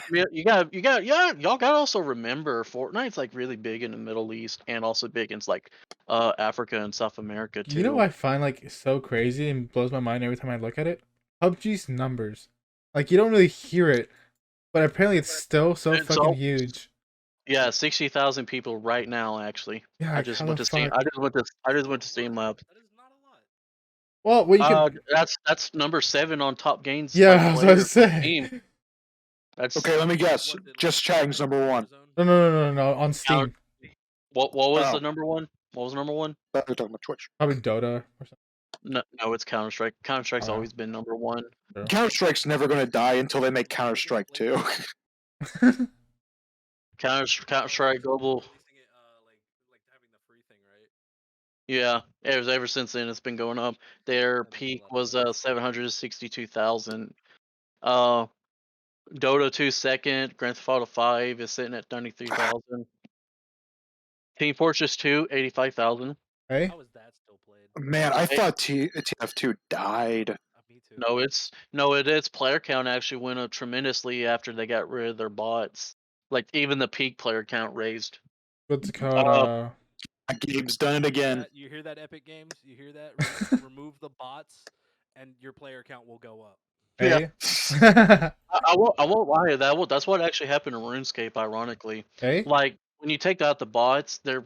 is y'all gotta also remember Fortnite's like really big in the Middle East and also big in like Africa and South America too. You know what I find like so crazy and blows my mind every time I look at it? PUBG's numbers. Like you don't really hear it, but apparently it's still so It's fucking all- huge. Yeah, 60,000 people right now. Actually, Yeah, I like, just how went the to Steam. fuck? I just went to Steam Labs. That is not a lot. Well, what you can. That's number 7 on top gains. Yeah, like, I was about to players on say. Steam. That's Okay, let me guess. What, like, Just Chatting's number one. No. On Counter- Steam, what was Oh. the number one? What was number one? We're talking about Twitch. probably Dota or No, it's Counter Strike. Counter Strike's Oh. always been number one. something. Counter Strike's never going to die until they make Counter Strike 2. Counter Strike Global. Releasing it, like having the free thing, right? Yeah, ever since then it's been going up. Their That makes a peak lot of was sense. 762,000. Dota 2 second. Grand Theft Auto 5 is sitting at 33,000. Team Fortress 2 85,000. Hey, How is that still played? Man, I thought TF2 died. Me too. No, it is. Player count actually went up tremendously after they got rid of their bots. Like even the peak player count raised. what's it called? That game's done it again. You hear that, Epic Games? You hear that? Remove the bots, and your player count will go up. Hey. I won't lie. That's what actually happened in RuneScape. Ironically, Hey. like when you take out the bots, the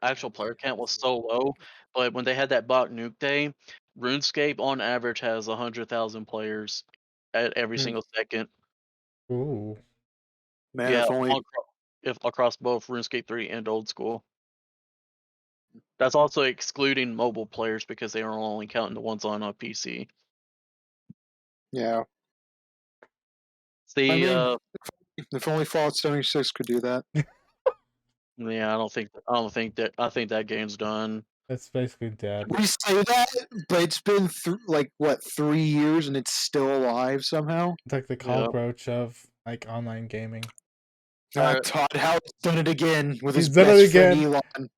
actual player count was so low. But when they had that bot nuke day, RuneScape on average has 100,000 players at every single second. Ooh. Man, Yeah, if only if across both RuneScape 3 and old school. That's also excluding mobile players because they are only counting the ones on a PC. yeah. See, I mean, if only Fallout 76 could do that. yeah, I think that game's done. That's basically dead. We say that, but it's been 3 years and it's still alive somehow. It's like the cockroach of like online gaming. Todd Howard's done it again with his He's done it best friend again. Elon.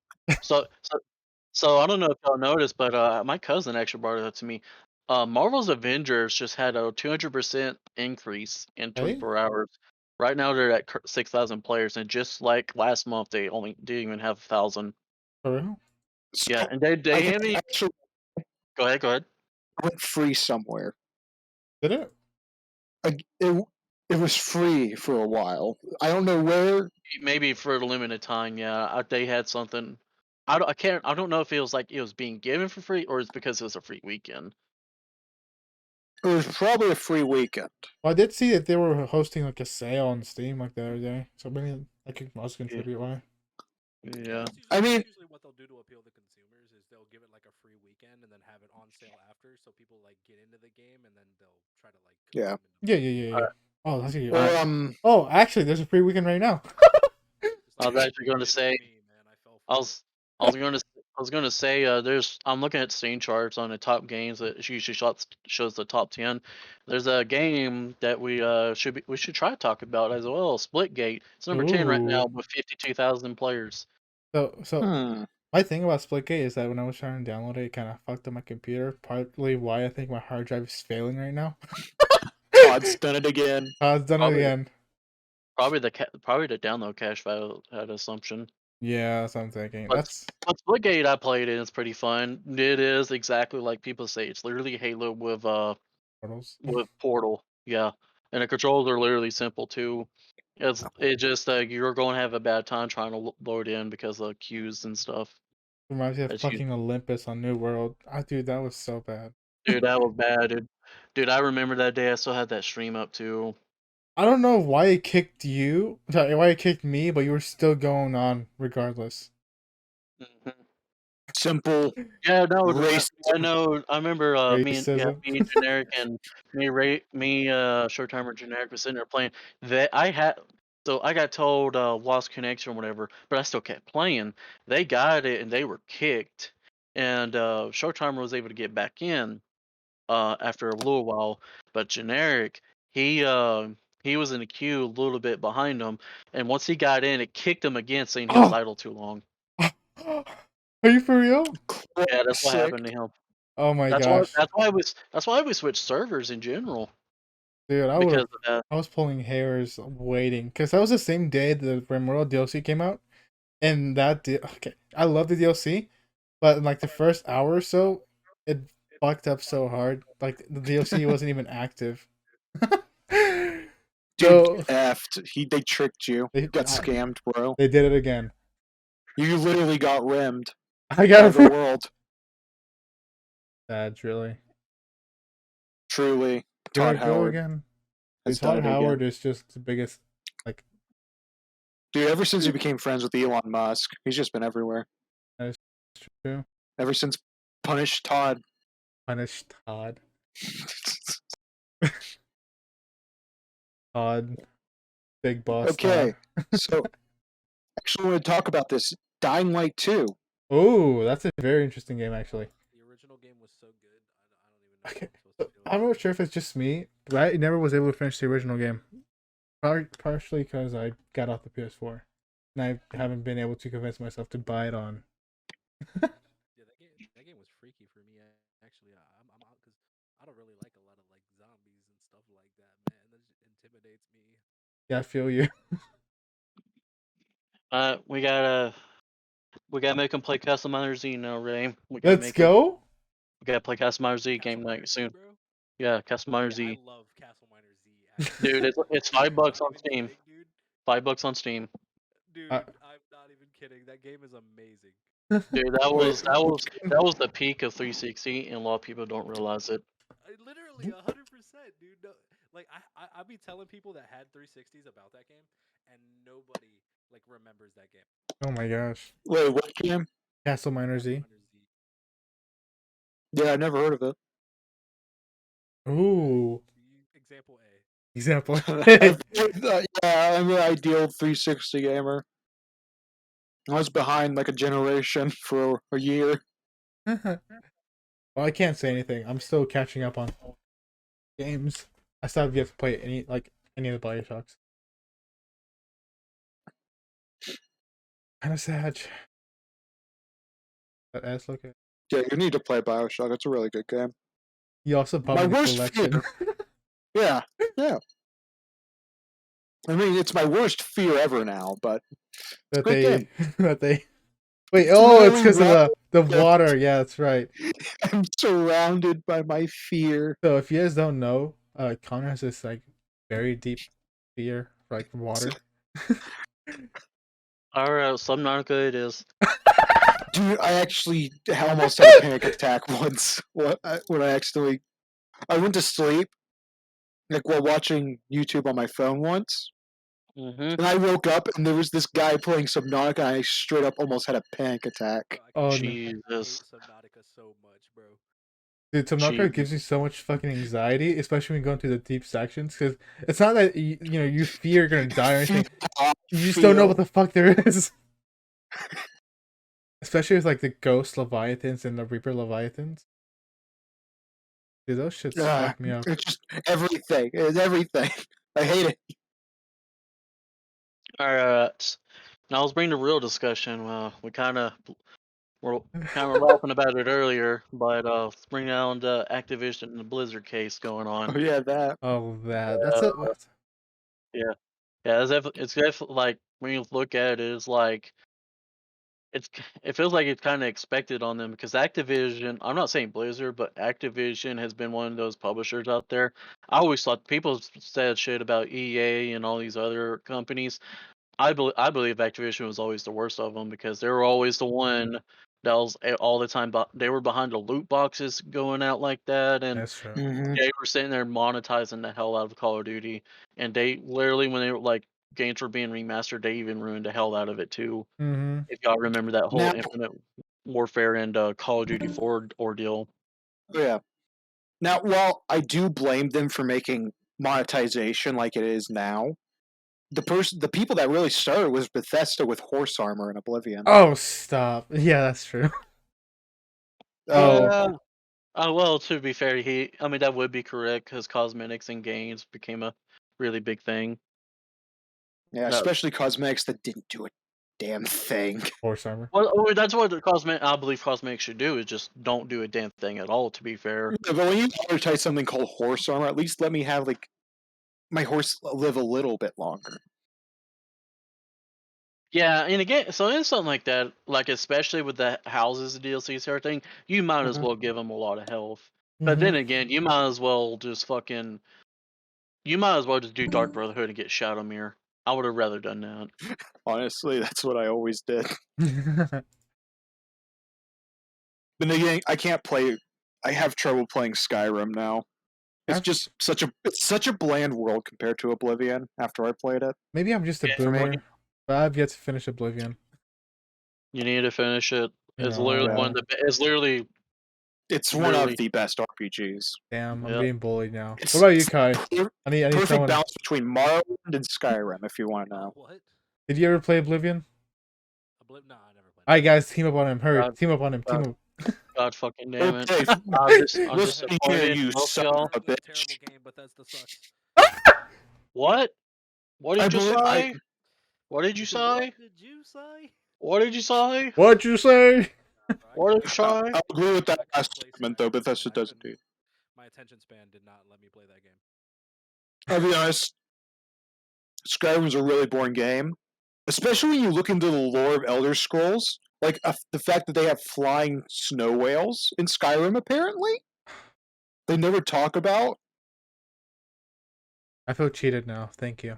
So I don't know if y'all noticed, but my cousin actually brought it up to me. Marvel's Avengers just had a 200% increase in 24 hours. Right now they're at 6,000 players, and just like last month they only didn't even have 1,000. For real? So Yeah, and they I think haven't. actually Go ahead. went free somewhere. Did it? It was free for a while. I don't know where. Maybe for a limited time. Yeah, they had something. I don't know if it was like it was being given for free or it's because it was a free weekend. It was probably a free weekend. Well, I did see that they were hosting like a sale on Steam like the other day, so maybe I could also contribute. Why? Yeah. I mean, That's usually what they'll do to appeal to consumers is they'll give it like a free weekend and then have it on sale after, so people like get into the game and then they'll try to like. Yeah. Yeah. Oh, that's good. Or, Oh, actually, there's a free weekend right now. I was actually going to say. I was going to say. I'm looking at Steam charts on the top games that usually shows the top 10. There's a game that we should try to talk about as well. Splitgate. It's number 10 right now with 52,000 players. So my thing about Splitgate is that when I was trying to download it, it kind of fucked up my computer. Partly why I think my hard drive is failing right now. Todd's done it again. Todd's done it again. Probably the download cache file had assumption. Yeah, that's what I'm thinking. But That's but Splitgate I played it, it's pretty fun. It is exactly like people say. It's literally Halo Portals. with Portal. Yeah. And the controls are literally simple too. It just you're going to have a bad time trying to load in because of queues and stuff. Reminds me of That's fucking Olympus on New World. Ah, dude, that was so bad. dude, that was bad, dude. Dude, I remember that day. I still had that stream up too. I don't know why it kicked you, sorry, why it kicked me, but you were still going on regardless. Mhm. Simple Yeah, no, race. I know. I remember Racism. me, generic, and short timer generic was sitting there playing. That I had, so I got told lost connection or whatever, but I still kept playing. They got it and they were kicked, and short timer was able to get back in after a little while, but generic he was in the queue a little bit behind him, and once he got in, it kicked him again, saying he was Oh! idle too long. Are you for real? Yeah, that's what Classic. happened to him. Oh my gosh. That's why we switched servers in general Dude, because of that. I was pulling hairs waiting because that was the same day the Rimworld DLC came out, and okay, I love the DLC, but in like the first hour or so, it fucked up so hard. Like the DLC wasn't even active. Dude, So effed. They tricked you. they You got I, scammed, bro. they did it again. You literally got rimmed I by got the world. That's really. Truly, Here I Todd go Howard again. Dude, has done Todd it again. Howard is just the biggest. Like Dude, ever since he became friends with Elon Musk, he's just been everywhere. that is true. Ever since Punish Todd. Punish Todd. Todd, big boss Okay, Todd. so actually, I want to talk about this Dying Light 2. Oh, that's a very interesting game actually. The original game was so good. I don't even know what Okay, I'm supposed to do I'm about not it. sure if it's just me, but I never was able to finish the original game. Partially because I got off the PS4, and I haven't been able to convince myself to buy it on. Yeah, that game was freaky for me. Actually, I'm out because I don't really like a lot of like zombies and stuff like that, man. That just intimidates me. Yeah, I feel you. Uh, we gotta make him play Customizer Z now, Ray. We gotta Let's make him. go. We gotta play Customizer Z Castle game Miner night Z, soon. bro. Yeah, Customizer Yeah, I Z, love Castle Miner Z. Actually, dude. It's I'm $5 not on even Steam. kidding, dude. $5 on Steam, I, Dude, I'm not even kidding. That game is amazing. dude. Wait, which game? that was the peak of 360, and a lot of people don't realize it. Literally 100%, dude. No, like I be telling people that had 360s about that game, and nobody like remembers that game. oh my gosh, Wait, what game? Castle Miner Castle Z. Miner Z. Yeah, I never heard of it. Ooh, Example A. example. Yeah, I'm an ideal 360 gamer. I was behind like a generation for a year. Well, I can't say anything. I'm still catching up on games. I still have yet to play any of the Bioshocks. Kind of sad. That ass look. Yeah, you need to play Bioshock. It's a really good game. You also bought My me the worst fear. collection. Yeah, yeah. I mean, it's my worst fear ever now, but that good game. they wait. It's Oh, it's literally because of the yeah, water. Yeah, that's right. I'm surrounded by my fear. So if you guys don't know, Connor has this like very deep fear for like water. All right, Subnautica it is. Dude, I actually almost had a panic attack once when I went to sleep like while watching YouTube on my phone once, Mm-hmm. and I woke up and there was this guy playing Subnautica, and I straight up almost had a panic Bro, attack. I Oh can't no, believe you hate Jesus. Subnautica so much, bro. dude, Subnautica Jesus. gives you so much fucking anxiety, especially when you go into the deep sections. Because it's not that you fear you're gonna die or Feel anything. how I You just don't know what feel. the fuck there is. Especially with like the ghost leviathans and the reaper leviathans. Dude, those shits fuck me up. It's just everything. It's everything. I hate it. All right. Now let's bring the real discussion. We were kind of laughing about it earlier, but let's bring down the Activision and the Blizzard case going on. Oh yeah, that. Oh, that's Uh, a yeah, yeah. It's definitely like when you look at it, it's like it feels like it's kind of expected on them because Activision. I'm not saying Blizzard, but Activision has been one of those publishers out there. I always thought people said shit about EA and all these other companies. I believe Activision was always the worst of them because they were always the one that was all the time. But they were behind the loot boxes going out like that, and That's true. Mhm. they were sitting there monetizing the hell out of Call of Duty. And they literally, when they were like games were being remastered, they even ruined the hell out of it too. Mm-hmm. If y'all remember that whole Now, Infinite Warfare and Call of Duty 4 ordeal. yeah. Now, while I do blame them for making monetization like it is now, the people that really started was Bethesda with Horse Armor and Oblivion. Oh, stop. Yeah, that's true. Oh, Yeah. Well, to be fair, I mean, that would be correct because cosmetics and games became a really big thing. Yeah, That, especially cosmetics that didn't do a damn thing. horse armor. well, that's what I believe cosmetics should do is just don't do a damn thing at all. To be fair, But when you advertise something called Horse Armor, at least let me have like my horse live a little bit longer. yeah. And again, so in something like that, like especially with the houses, DLCs, everything, you might as Mhm. well give them a lot of health. But Mm-hmm. then again, you might as well just do Dark Brotherhood and get Shadowmere. I would have rather done that. Honestly, that's what I always did. But again, I can't play. I have trouble playing Skyrim now. It's such a bland world compared to Oblivion. After I played it, Maybe I'm just a Yeah, boomer, but I've yet to finish Oblivion. you need to finish it. You It's know, literally yeah. one of the. It's literally. it's one of the best RPGs. damn, I'm Yeah. being bullied now. It's, What about you, it's Kai? I need perfect someone. balance between Morrowind and Skyrim. If you want to know, What? Did you ever play Oblivion? Nah, I never played. All right, guys, team up on him. Hurry, God, team up on him. Team God, up. God fucking damn it! okay, I'm listen here, disappointed. you Both son y'all. of a Terrible bitch. game. Bethesda sucks. What? What I did you believe say? What did you What say? did you say? What did you say? What'd you say? What did you say? I'll agree with that Back last place statement, in though. Africa, Bethesda and I does couldn't. indeed. My attention span did not let me play that game. I'll be honest. Skyrim's a really boring game, especially when you look into the lore of Elder Scrolls. Like the fact that they have flying snow whales in Skyrim, apparently they never talk about. I feel cheated now. Thank you.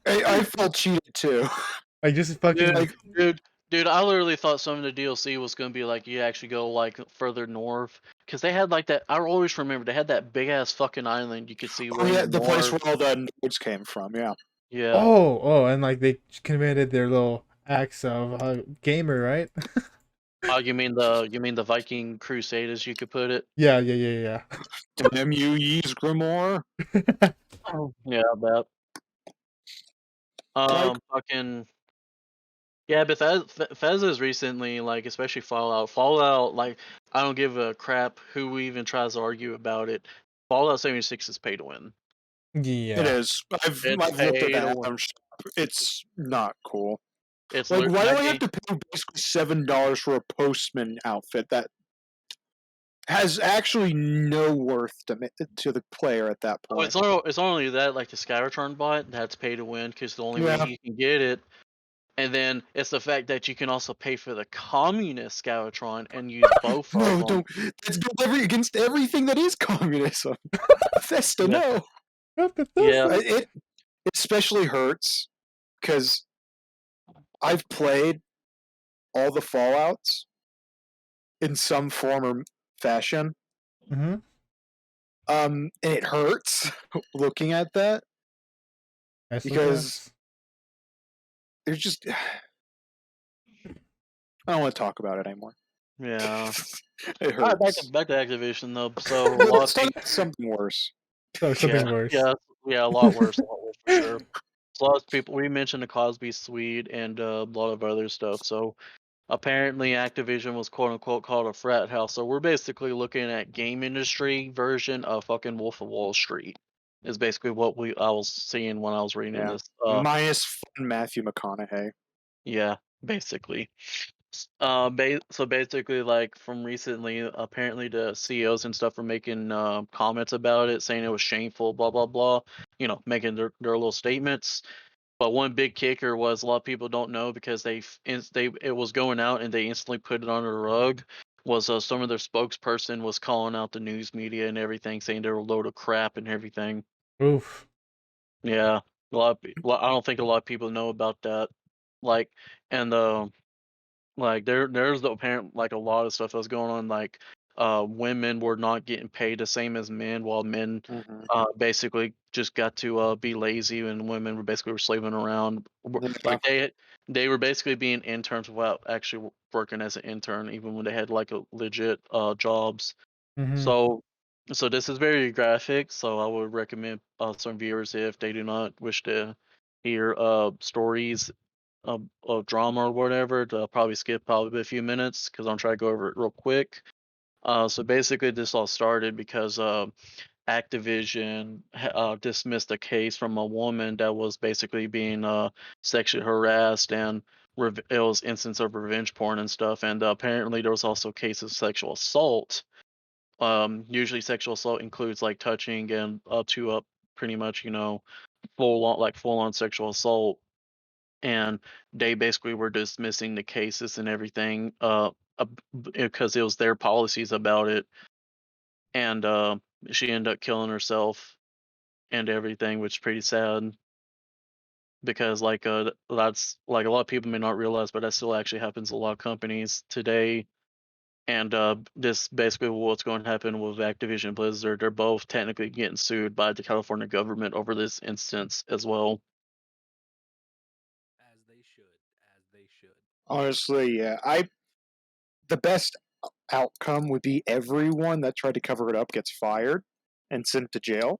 I felt cheated too. Like just fucking. Like, Dude, I literally thought some of the DLC was gonna be like you actually go like further north because they had like that. I always remember they had that big ass fucking island you could see oh way in yeah, the the place north. where all the nodes came from. Yeah, Yeah. Oh, and like they committed their little acts of gamer, right? Oh, you mean the Viking Crusaders? You could put it. Yeah. damn you, Yeez Grimoire. Oh. Yeah, I bet. Like, Fucking yeah, Bethesda's recently like, especially Fallout. Fallout, like, I don't give a crap who even tries to argue about it. Fallout 76 is pay to win. it Yeah. is. It's I've looked at pay the to win. Atom Shop. It's not cool. It's Like, why do that I have game. to pay basically $7 for a postman outfit that has actually no worth to the player at that Oh, point? it's not only that, like the Skyrim bot, that's pay to win because the only way Yeah. you can get it. And then it's the fact that you can also pay for the communist Skytron and use both of No, them. don't. That's against everything that is communism. Bethesda, Yeah. no. Yeah. It especially hurts because I've played all the Fallouts in some form or fashion. Mm-hmm. And it hurts looking at that because there's just I don't want to talk about it anymore. Yeah. It All right, hurts. back to Activision though. So a Well, lot let's of talk people. about something worse. So something worse. Yeah, a lot worse for sure. So a lot of people. We mentioned the Cosby Suite and a lot of other stuff. So apparently, Activision was quote unquote called a frat house. So we're basically looking at game industry version of fucking Wolf of Wall Street. Is basically what I was seeing when I was reading Yeah. this. Minus fun Matthew McConaughey. Yeah, basically. So basically, like from recently, apparently the CEOs and stuff were making comments about it, saying it was shameful, blah blah blah. You know, making their little statements. But one big kicker was a lot of people don't know because it was going out and they instantly put it under the rug. Was some of their spokesperson was calling out the news media and everything, saying they're a load of crap and everything. Oof. Yeah, I don't think a lot of people know about that. Like, and like there's the apparent like a lot of stuff that's going on. Like, women were not getting paid the same as men, while men Mhm. basically just got to be lazy, and women were basically slaving around. Yeah. Like they were basically being interns without actually working as an intern, even when they had like a legit jobs. Mm-hmm. So so this is very graphic. So I would recommend some viewers, if they do not wish to hear stories of drama or whatever, to probably skip probably a few minutes because I'm trying to go over it real quick. So basically, this all started because Activision dismissed a case from a woman that was basically being sexually harassed, and it was instance of revenge porn and stuff. And apparently, there was also cases of sexual assault. Usually, sexual assault includes like touching and up to up pretty much, full on sexual assault. And they basically were dismissing the cases and everything because it was their policies about it. And she ended up killing herself and everything, which is pretty sad because that's like a lot of people may not realize, but that still actually happens in a lot of companies today. And this basically what's going to happen with Activision Blizzard. They're both technically getting sued by the California government over this instance as well. As they should. As they should. Honestly, yeah. The best outcome would be everyone that tried to cover it up gets fired and sent to jail.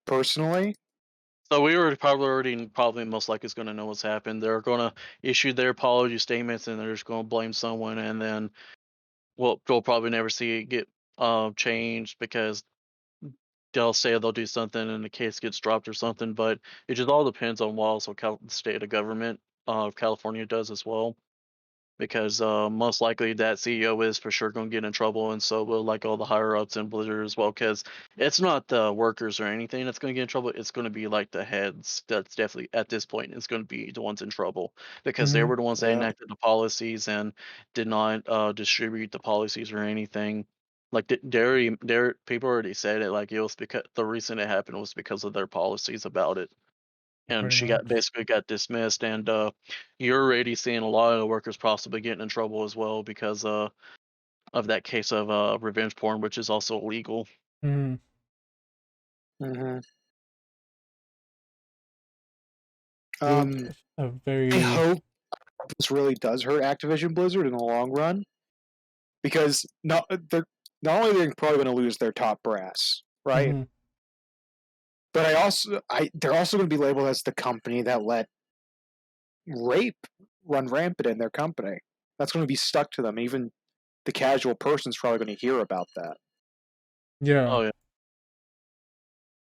Personally, So we were probably most likely is going to know what's happened. They're going to issue their apology statements, and they're just going to blame someone, and then we'll probably never see it get changed because they'll say they'll do something and the case gets dropped or something. But it just all depends on what also the state of government of California does as well. Because most likely that CEO is for sure going to get in trouble, and so will like all the higher ups in Blizzard as well. Because it's not the workers or anything that's going to get in trouble; it's going to be like the heads. That's definitely at this point it's going to be the ones in trouble because they Mm-hmm. were the ones that yeah. enacted the policies and did not distribute the policies or anything. Like their people already said it. Like it was because the reason it happened was because of their policies about it, and Pretty she got much. basically got dismissed. And you're already seeing a lot of the workers possibly getting in trouble as well because of that case of revenge porn, which is also illegal. Mm-hmm. hmm It Um, was a I very. hope this really does hurt Activision Blizzard in the long run because not only they're probably going to lose their top brass, right? Mm-hmm. But they're also going to be labeled as the company that let rape run rampant in their company. That's going to be stuck to them. Even the casual person's probably going to hear about that. Yeah. Oh yeah.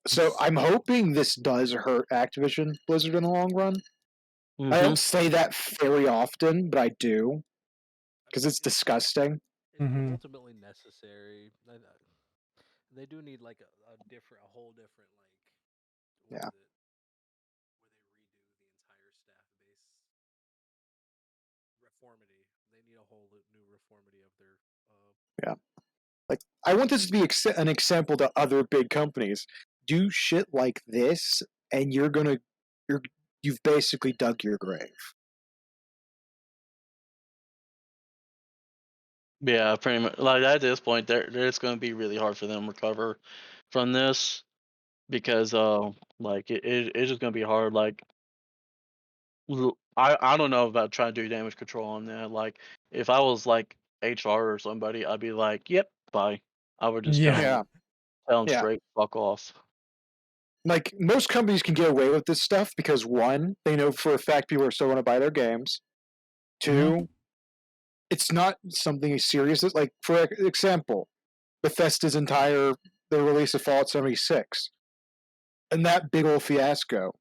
So I'm hoping this does hurt Activision Blizzard in the long run. I Hmm. don't say that very often, but I do I because mean, it's disgusting. it's Mm-hmm. ultimately necessary. They do need like a whole different like, what Yeah. is it? Where they redo the entire staff base. Reformity. They need a whole new reformity of their. Yeah. Like I want this to be an example to other big companies. Do shit like this, and you've basically dug your grave. Yeah, pretty much. Like at this point, it's going to be really hard for them to recover from this because like it's just going to be hard. Like I don't know about trying to do damage control on that. Like if I was like HR or somebody, I'd be like, "Yep, bye." I would just Yeah. Yeah. tell them Yeah. straight, "Fuck off." Like most companies can get away with this stuff because one, they know for a fact people are still going to buy their games. Mm-hmm. Two, it's not something as serious as like for example, Bethesda's entire the release of Fallout 76 and that big old fiasco.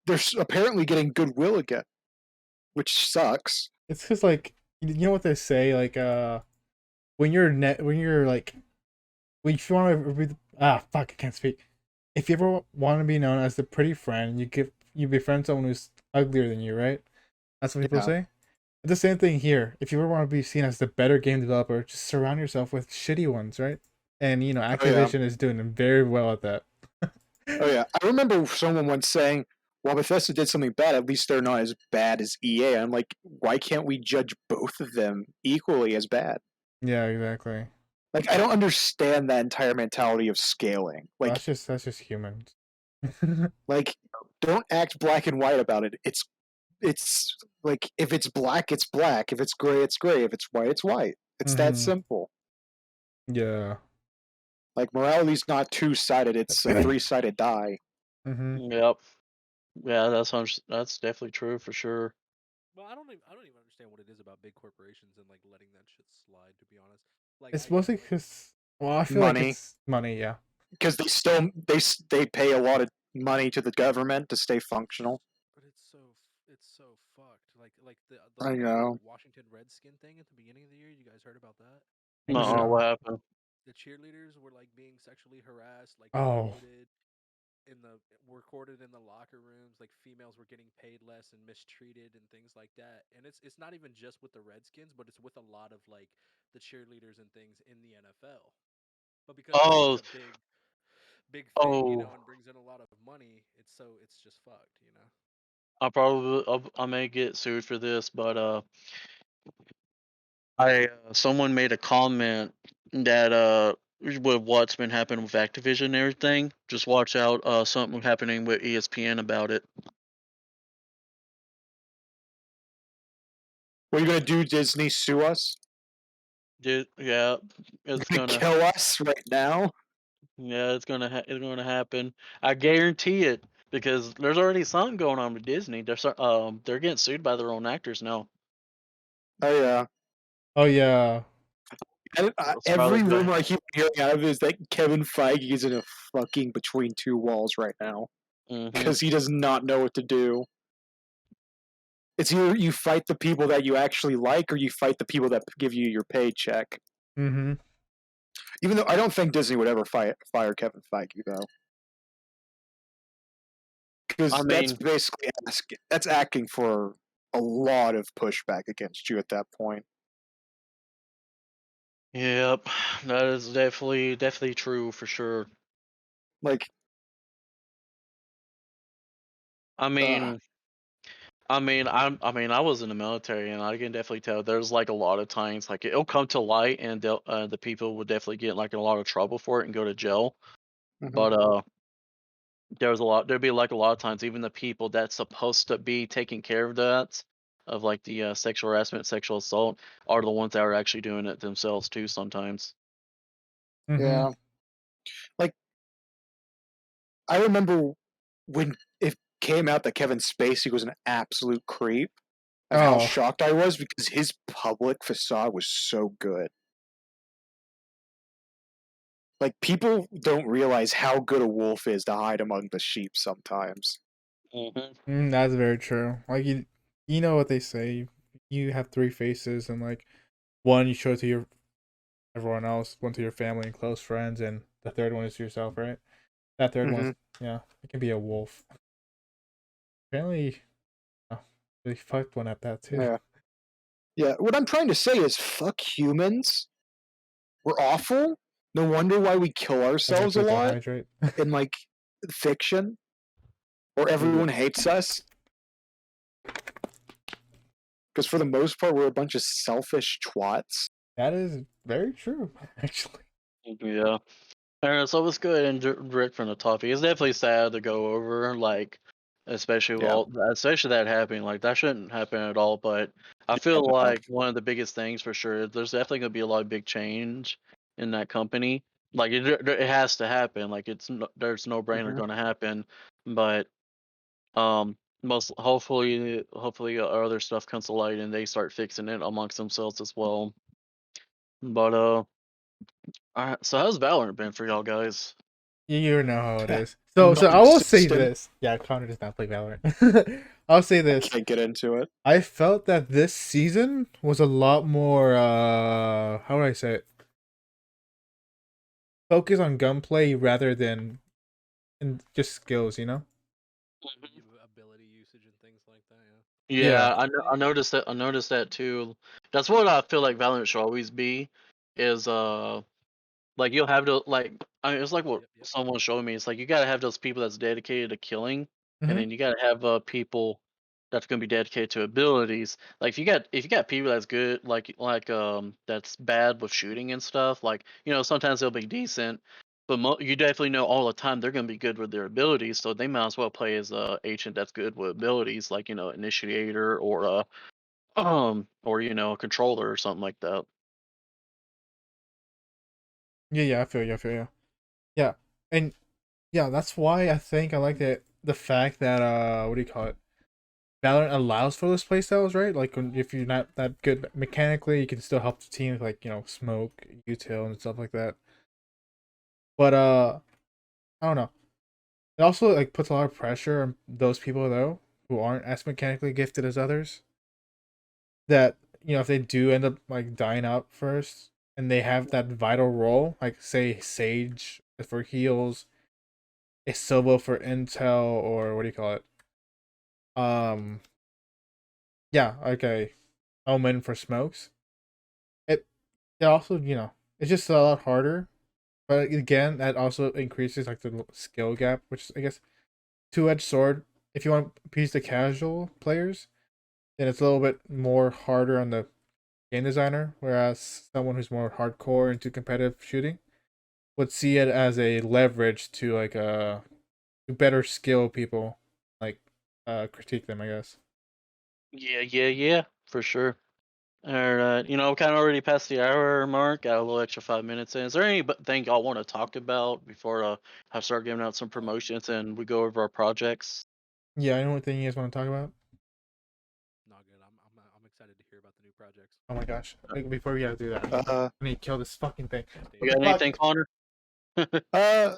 They're apparently getting goodwill again, which sucks. It's because like you know what they say like when you're like when you want to fuck I can't speak if you ever want to be known as the pretty friend, you befriend someone who's uglier than you, right? That's what people Yeah. say. It's the same thing here. If you ever want to be seen as the better game developer, just surround yourself with shitty ones, right? And Oh yeah. Activision is doing very well at that. Oh yeah. I remember someone once saying, "Well, Bethesda did something bad. At least they're not as bad as EA." I'm like, why can't we judge both of them equally as bad? Yeah, exactly. Like, I don't understand that entire mentality of scaling. That's just humans. Like, don't act black and white about it. It's like if it's black, it's black. If it's gray, it's gray. If it's white, it's white. It's that Hmm. simple. Yeah. Like morality's not two sided; it's a three-sided die. Hmm. Yep. Yeah, that's definitely true for sure. Well, I don't even understand what it is about big corporations and like letting that shit slide. To be honest, like I It's get mostly like, because, well, I feel like Money, it's money. Yeah. because they pay a lot of money to the government to stay functional. but it's so fucked. Like the I whole know. Washington Redskin thing at the beginning of the year. You guys heard about that? No, No. what happened? The cheerleaders were like being sexually harassed, like Oh. recorded in the locker rooms. Like females were getting paid less and mistreated and things like that. And it's not even just with the Redskins, but it's with a lot of like the cheerleaders and things in the NFL. But because it's such Oh, a big thing, you know, oh, and brings in a lot of money, it's just fucked, you know. I may get sued for this, but I someone made a comment that with what's been happening with Activision and everything, just watch out something happening with ESPN about it. What are you gonna do, Disney? Sue us? Yeah, You're it's gonna gonna kill us right now? yeah, it's gonna happen. I guarantee it because there's already something going on with Disney. They're getting sued by their own actors now. Oh yeah. Oh yeah. It's probably Every good. rumor I keep hearing out of it is that Kevin Feige is in a fucking between two walls right now Hmm. because he does not know what to do. It's either you fight the people that you actually like, or you fight the people that give you your paycheck. Mm-hmm. Even though I don't think Disney would ever fire Kevin Feige though, I because that's mean, basically that's acting for a lot of pushback against you at that point. yep, that is definitely true for sure. Like, I uh, mean, I was in the military, and I can definitely tell there's like a lot of times like it'll come to light, and the people would definitely get like in a lot of trouble for it and go to jail. mhm. But there'd be like a lot of times even the people that's supposed to be taking care of that, of like the sexual harassment, sexual assault, are the ones that are actually doing it themselves too sometimes. Mm-hmm. Yeah, like I remember when it came out that Kevin Spacey was an absolute creep, like how Oh. shocked I was because his public facade was so good. Like people don't realize how good a wolf is to hide among the sheep sometimes. Hmm. That's very true. Like you know what they say. You have three faces, and like one you show to your everyone else, one to your family and close friends, and the third one is to yourself, right? That third Hmm. one's, yeah, it can be a wolf. Apparently, oh, they fucked one at that too. Yeah, yeah. What I'm trying to say is, fuck humans. We're awful. No wonder why we kill ourselves a Eventually, they'll lot hydrate. in like fiction, or Yeah. everyone hates us. Because for the most part, we're a bunch of selfish twats. That is very true, actually. Yeah. So it's good and direct from the topic. It's definitely sad to go over, like, especially with Yeah. especially that happening. Like that shouldn't happen at all. But I I feel know. like one of the biggest things for sure, there's definitely gonna be a lot of big change in that company. Like it has to happen. Like there's no brainer Hmm. gonna happen. But most hopefully other stuff comes to light and they start fixing it amongst themselves as well. But alright. So how's Valorant been for y'all guys? You know how it is. So I will say Non-existent. this. Yeah, Connor does not play Valorant. I'll say I this. can't get into it. I felt that this season was a lot more how would I say it? Focus on gunplay rather than and just skills, you know. Ability usage and things like that. Yeah. Yeah, I noticed that. I noticed that too. That's what I feel like Valorant should always be. Is like you'll have to like. I mean, it's like what Yep. someone showed me. It's like you gotta have those people that's dedicated to killing, and Mhm. then you gotta have people that's gonna be dedicated to abilities. Like if you got people that's good, that's bad with shooting and stuff. Like sometimes they'll be decent, but you definitely know all the time they're gonna be good with their abilities. So they might as well play as a agent that's good with abilities, like initiator or a controller or something like that. Yeah, I feel you. I feel you. Yeah, and yeah, that's why I think I like the fact that what do you call it? Valorant allows for those playstyles, right? Like if you're not that good mechanically, you can still help the team, like smoke, util, and stuff like that. But I don't know. It also like puts a lot of pressure on those people though who aren't as mechanically gifted as others. That if they do end up like dying out first, and they have that vital role, like say Sage for heals, a Silva for intel, or what do you call it? Um, yeah, okay, Omen for smokes. It it also it's just a lot harder, but again that also increases like the skill gap, which is, I guess, two-edged sword. If you want to appease the casual players, then it's a little bit more harder on the game designer, whereas someone who's more hardcore into competitive shooting would see it as a leverage to like to better skill people, like critique them, I guess. Yeah, for sure. All right, kind of already past the hour mark. Got a little extra 5 minutes in. Is there anything y'all want to talk about before I start giving out some promotions and we go over our projects? Yeah, any one thing you guys want to talk about? Not good. I'm excited to hear about the new projects. Oh my gosh! Like, before we gotta do that, Uh, I need to kill this fucking thing. Stay You What the got tuned. fuck? anything, Connor? uh,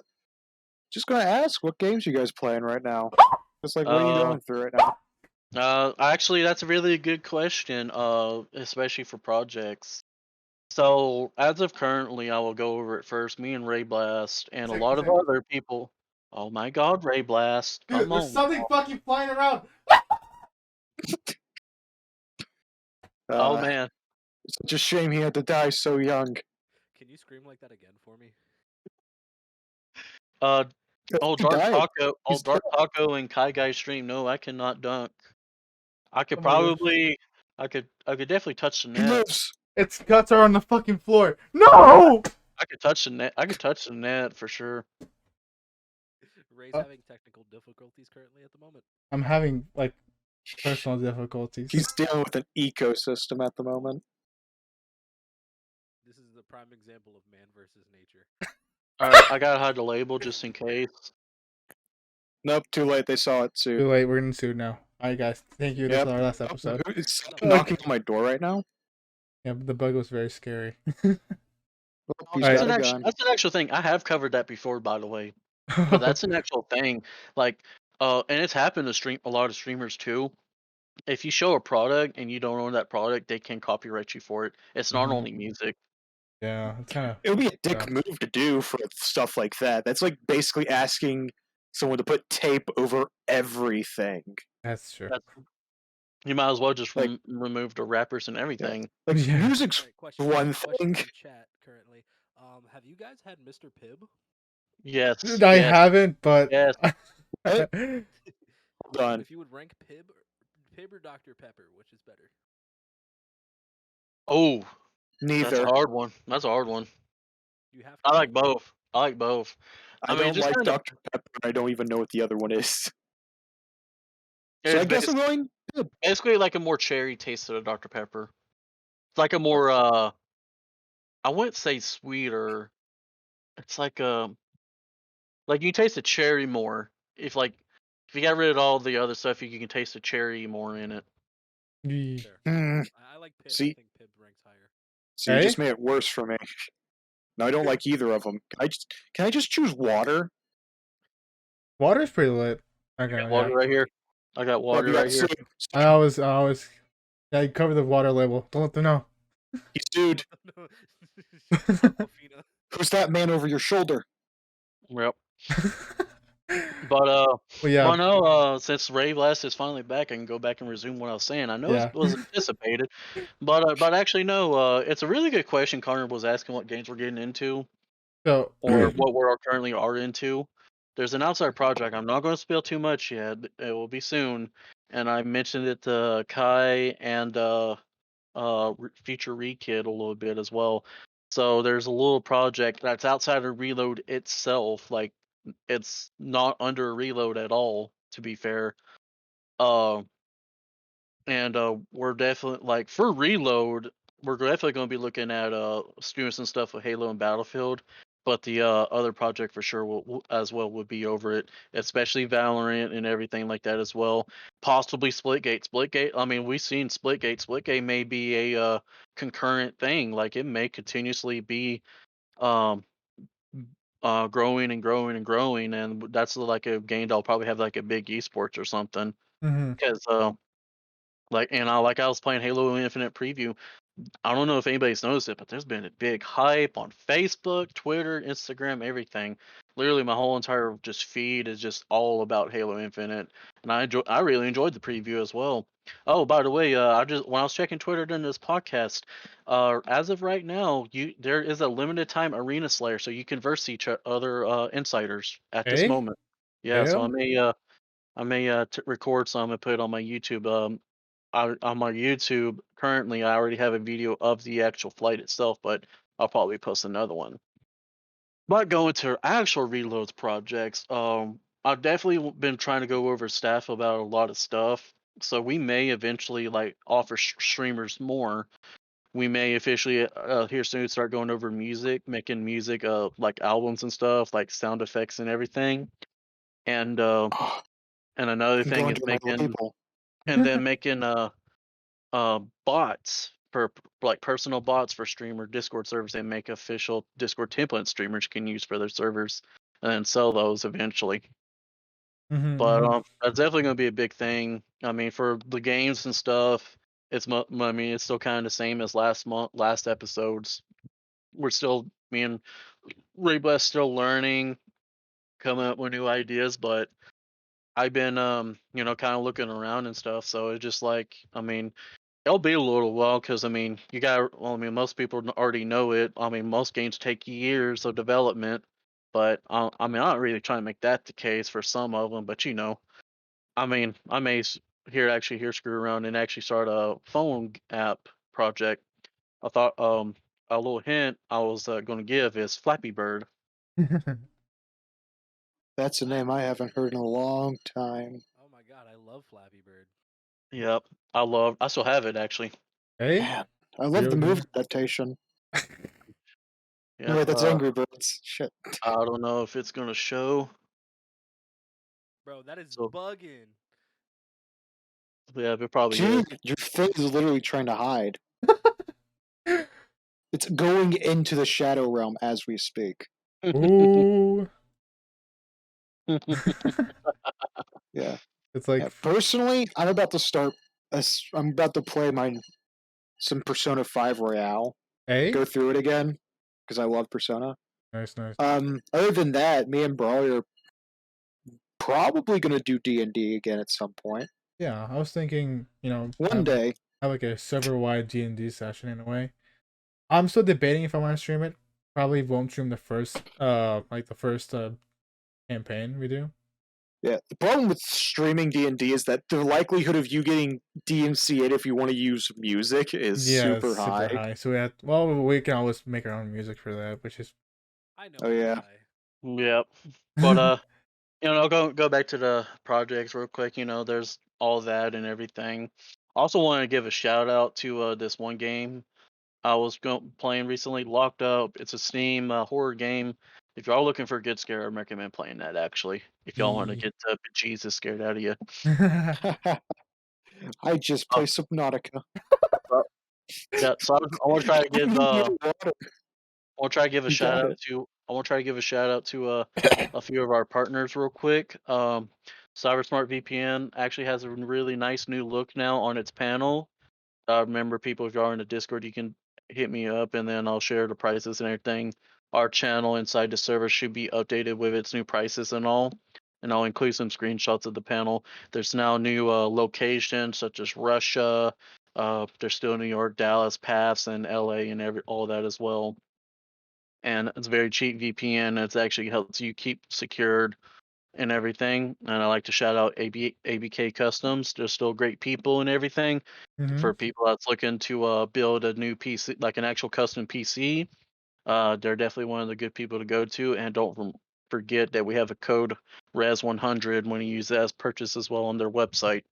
just gonna ask, what games you guys playing right now? Just like, what are you uh, going through right now? actually, that's a really good question. Especially for projects. So as of currently, I will go over it first. Me and Ray Blast and a lot of Second. other people. Oh my God, Ray Blast, Dude, come there's on. something fucking flying around. Oh Uh, man. such a shame he had to die so young. Can you scream like that again for me? Uh, He died. He's Dark Taco and Kai Guy stream. No, I cannot dunk. I could Oh my gosh. probably, I could definitely touch the He net. lives. Its guts are on the fucking floor. No! I could touch the net. I could touch the net for sure. Ray's Uh, having technical difficulties currently at the moment. I'm having like personal difficulties. He's dealing with an ecosystem at the moment. This is the prime example of man versus nature. All right, I gotta hide the label just in case. Nope, too late. They saw it too. Too late. We're gonna sue now. Alright, guys. Thank you. This Yep. is our last Oh, episode. is Shut up. someone knocking Okay. on my door right now? Yeah, the bug was very scary. Oh, Oh, he's Alright. got a gun. that's an actual thing. I have covered that before, by the way. But that's an actual thing. Like, and it's happened to a lot of streamers too. If you show a product and you don't own that product, they can copyright you for it. It's not Mhm. only music. Yeah, it's kind of. It would be a dick move to do for stuff like that. That's like basically asking someone to put tape over everything. That's true. That's, you might as well just Like, remove the rappers and yeah, everything. like Yeah. music's All right, question. one Question thing. from chat currently. Have you guys had Mr. Pibb? Yes, Dude, I yes, haven't, but. yes. Hold But on. if you would rank Pibb or Dr. Pepper, which is better? Oh, that's a Neither. hard one. That's a hard one. You have to I like pick. both. I like both. I I mean, don't just like kind of. Dr. Pepper. I don't even know what the other one is. So I It's guess I'm going. basically like a more cherry taste of the Dr Pepper. It's like a more I wouldn't say sweeter. It's like you taste the cherry more. If you got rid of all the other stuff, you can taste the cherry more in it. Fair. Hmm. I like Pibb. I See, think Pibb ranks higher. you Hey? just made it worse for me. No, I don't like either of them. Can I just choose water? Water's pretty lit. Okay, I got yeah. water right here. I got Oh, water you got right here. sued. I always. Yeah, you cover the water label. Don't let them know. He's sued. No. Aquafina. Who's that man over your shoulder? Yep. But Well, yeah, well, no, since Ray Blast is finally back, I can go back and resume what I was saying. I know it yeah. was anticipated, but actually no. It's a really good question. Connor was asking what games we're getting into So, or what we're currently are into. There's an outside project. I'm not going to spill too much yet. It will be soon, and I mentioned it to Kai and Future Rekid a little bit as well. So there's a little project that's outside of Reload itself. Like it's not under Reload at all, to be fair. Uh, and we're definitely like for Reload, we're definitely going to be looking at doing some stuff with Halo and Battlefield. But the other project for sure as well would be over it, especially Valorant and everything like that as well. Possibly Splitgate. Splitgate. I mean, we've seen Splitgate. Splitgate may be a concurrent thing. Like it may continuously be um, growing and growing and growing, and that's like a game that'll probably have like a big esports or something. hmm Because I was playing Halo Infinite preview. I don't know if anybody's noticed it, but there's been a big hype on Facebook, Twitter, Instagram, everything. Literally, my whole entire just feed is just all about Halo Infinite, and I really enjoyed the preview as well. Oh, by the way, I just when I was checking Twitter during this podcast, as of right now, there is a limited time Arena Slayer, so you can verse each other insiders at this hey, moment. Yeah, so damn. I may record some and put it on my YouTube. On my YouTube currently, I already have a video of the actual flight itself, but I'll probably post another one. But going to actual reloads projects, I've definitely been trying to go over staff about a lot of stuff. So we may eventually like offer streamers more. We may officially here soon start going over music, making music, like albums and stuff, like sound effects and everything. And Oh, and another I'm thing going is to another making label. and then making bots for like personal bots for streamer Discord servers. They make official Discord template streamers can use for their servers and then sell those eventually. But hmm that's definitely going to be a big thing. I mean, for the games and stuff, I mean, it's still kind of the same as last episodes. We're still, me and Rebless still learning, coming up with new ideas, but I've been, kind of looking around and stuff. So it's just like, I mean, it'll be a little while because I mean, well, I mean, most people already know it. I mean, most games take years of development, but I mean, I'm not really trying to make that the case for some of them. But I mean, I may here screw around and actually start a phone app project. I thought a little hint I was going to give is Flappy Bird. That's a name I haven't heard in a long time. Oh my god, I love Flappy Bird. Yep, I still have it actually. hey, Man, I love video the movie game. adaptation. No, Yep. wait, that's Angry Birds. Shit. I don't know if it's going to show. Bro, that is So bugging. yeah, it probably is. Dude, your face is literally trying to hide. It's going into the shadow realm as we speak. Ooh, Yeah. it's like, Yeah. Personally, I'm about to start. I'm about to play some Persona 5 Royale. hey, Go through it again because I love Persona. nice, nice. Other than that, me and Brawley are probably gonna do D&D again at some point. Yeah, I was thinking, One day. have like a server wide D&D session in a way. I'm still debating if I want to stream it. Probably won't stream the first, campaign we do. Yeah. The problem with streaming D&D is that the likelihood of you getting DMCA'd if you want to use music is Yeah, it's super super high. high. So we can always make our own music for that, which is I know Oh a yeah. guy. Yep. But go back to the projects real quick. There's all that and everything. Also want to give a shout out to this one game I was playing recently, Locked Up. It's a Steam horror game. If y'all looking for a good scare, I recommend playing that actually. If y'all want to E. get the Jesus scared out of you. I just Uh, play Subnautica. uh, yeah, so I want to try to I give need more water. I want to try to give a You shout got out it. to I want to try to give a shout out to a few of our partners real quick. CyberSmart VPN actually has a really nice new look now on its panel. Remember, people, if you are in the Discord, you can hit me up, and then I'll share the prices and everything. Our channel inside the server should be updated with its new prices and all. and I'll include some screenshots of the panel. There's now new locations such as Russia. There's still New York, Dallas, paths, and LA, and all that as well. And it's very cheap VPN. It actually helps you keep secured and everything. And I like to shout out ABK Customs. They're still great people and everything. Mm-hmm. For people that's looking to build a new PC, like an actual custom PC, they're definitely one of the good people to go to. And don't forget that we have a code RES100 when you use that as purchase as well on their website.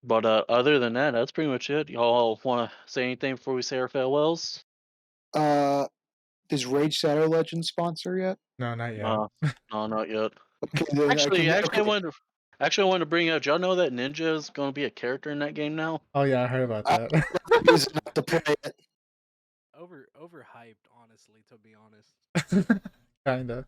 But other than that, that's pretty much it. Y'all want to say anything before we say our farewells? Is Rage Shadow Legends sponsor yet? No, not yet. No, not yet. Okay, then Actually, okay. I wanted to bring up. Y'all know that Ninja is going to be a character in that game now. Oh yeah, I heard about I that. have a reason not to play it. Overhyped, honestly, to be honest. Kinda.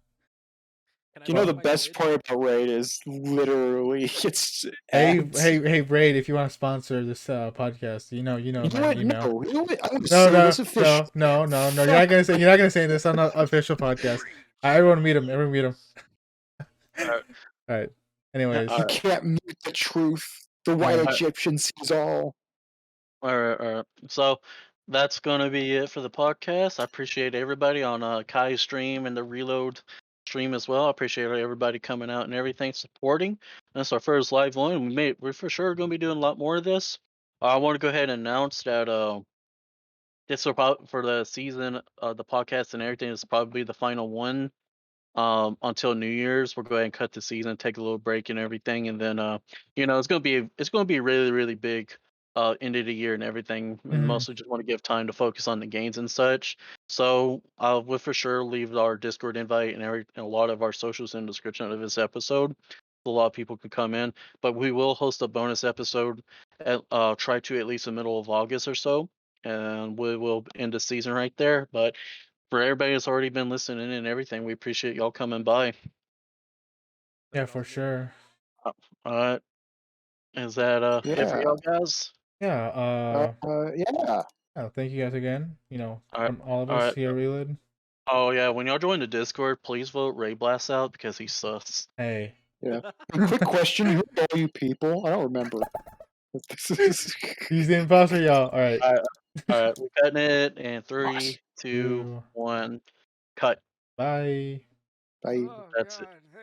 Can I You know play the my best kid? part about Raid is literally it's Hey, ads. hey, Braid! If you want to sponsor this podcast, you know You my know what? email. No, you know what? I'm gonna No, say no, this officially. no. You're not gonna say this on the official podcast. Everyone meet him. Everyone meet him. Alright. All right. Anyways, You can't mute the truth. The white Alright. Egyptian sees all. All right. So that's gonna be it for the podcast. I appreciate everybody on Kai's stream and the Reload stream as well. I appreciate everybody coming out and everything supporting. That's our first live one. We're for sure gonna be doing a lot more of this. I want to go ahead and announce that this will probably for the season, the podcast and everything is probably the final one until New Year's. We'll go ahead and cut the season, take a little break and everything, and then it's gonna be really really big end of the year and everything. And Mhm. mostly just want to give time to focus on the games and such. So we'll for sure leave our Discord invite and a lot of our socials in the description of this episode. A lot of people can come in, but we will host a bonus episode at try to at least the middle of August or so, and we will end the season right there. But for everybody that's already been listening and everything, we appreciate y'all coming by. Yeah, for sure. Alright. Is that it for Yeah. y'all guys? Yeah. Yeah. Thank you guys again. Alright. From all of us Alright. here at Reload. Oh yeah, when y'all join the Discord, please vote Ray Blast out because he sucks. Hey. Yeah. A quick question: who are all you people? I don't remember. He's the imposter, y'all. All right. Alright, we're cutting it in 3, 2, 2. 1, cut. Bye. Bye. Oh That's it. God.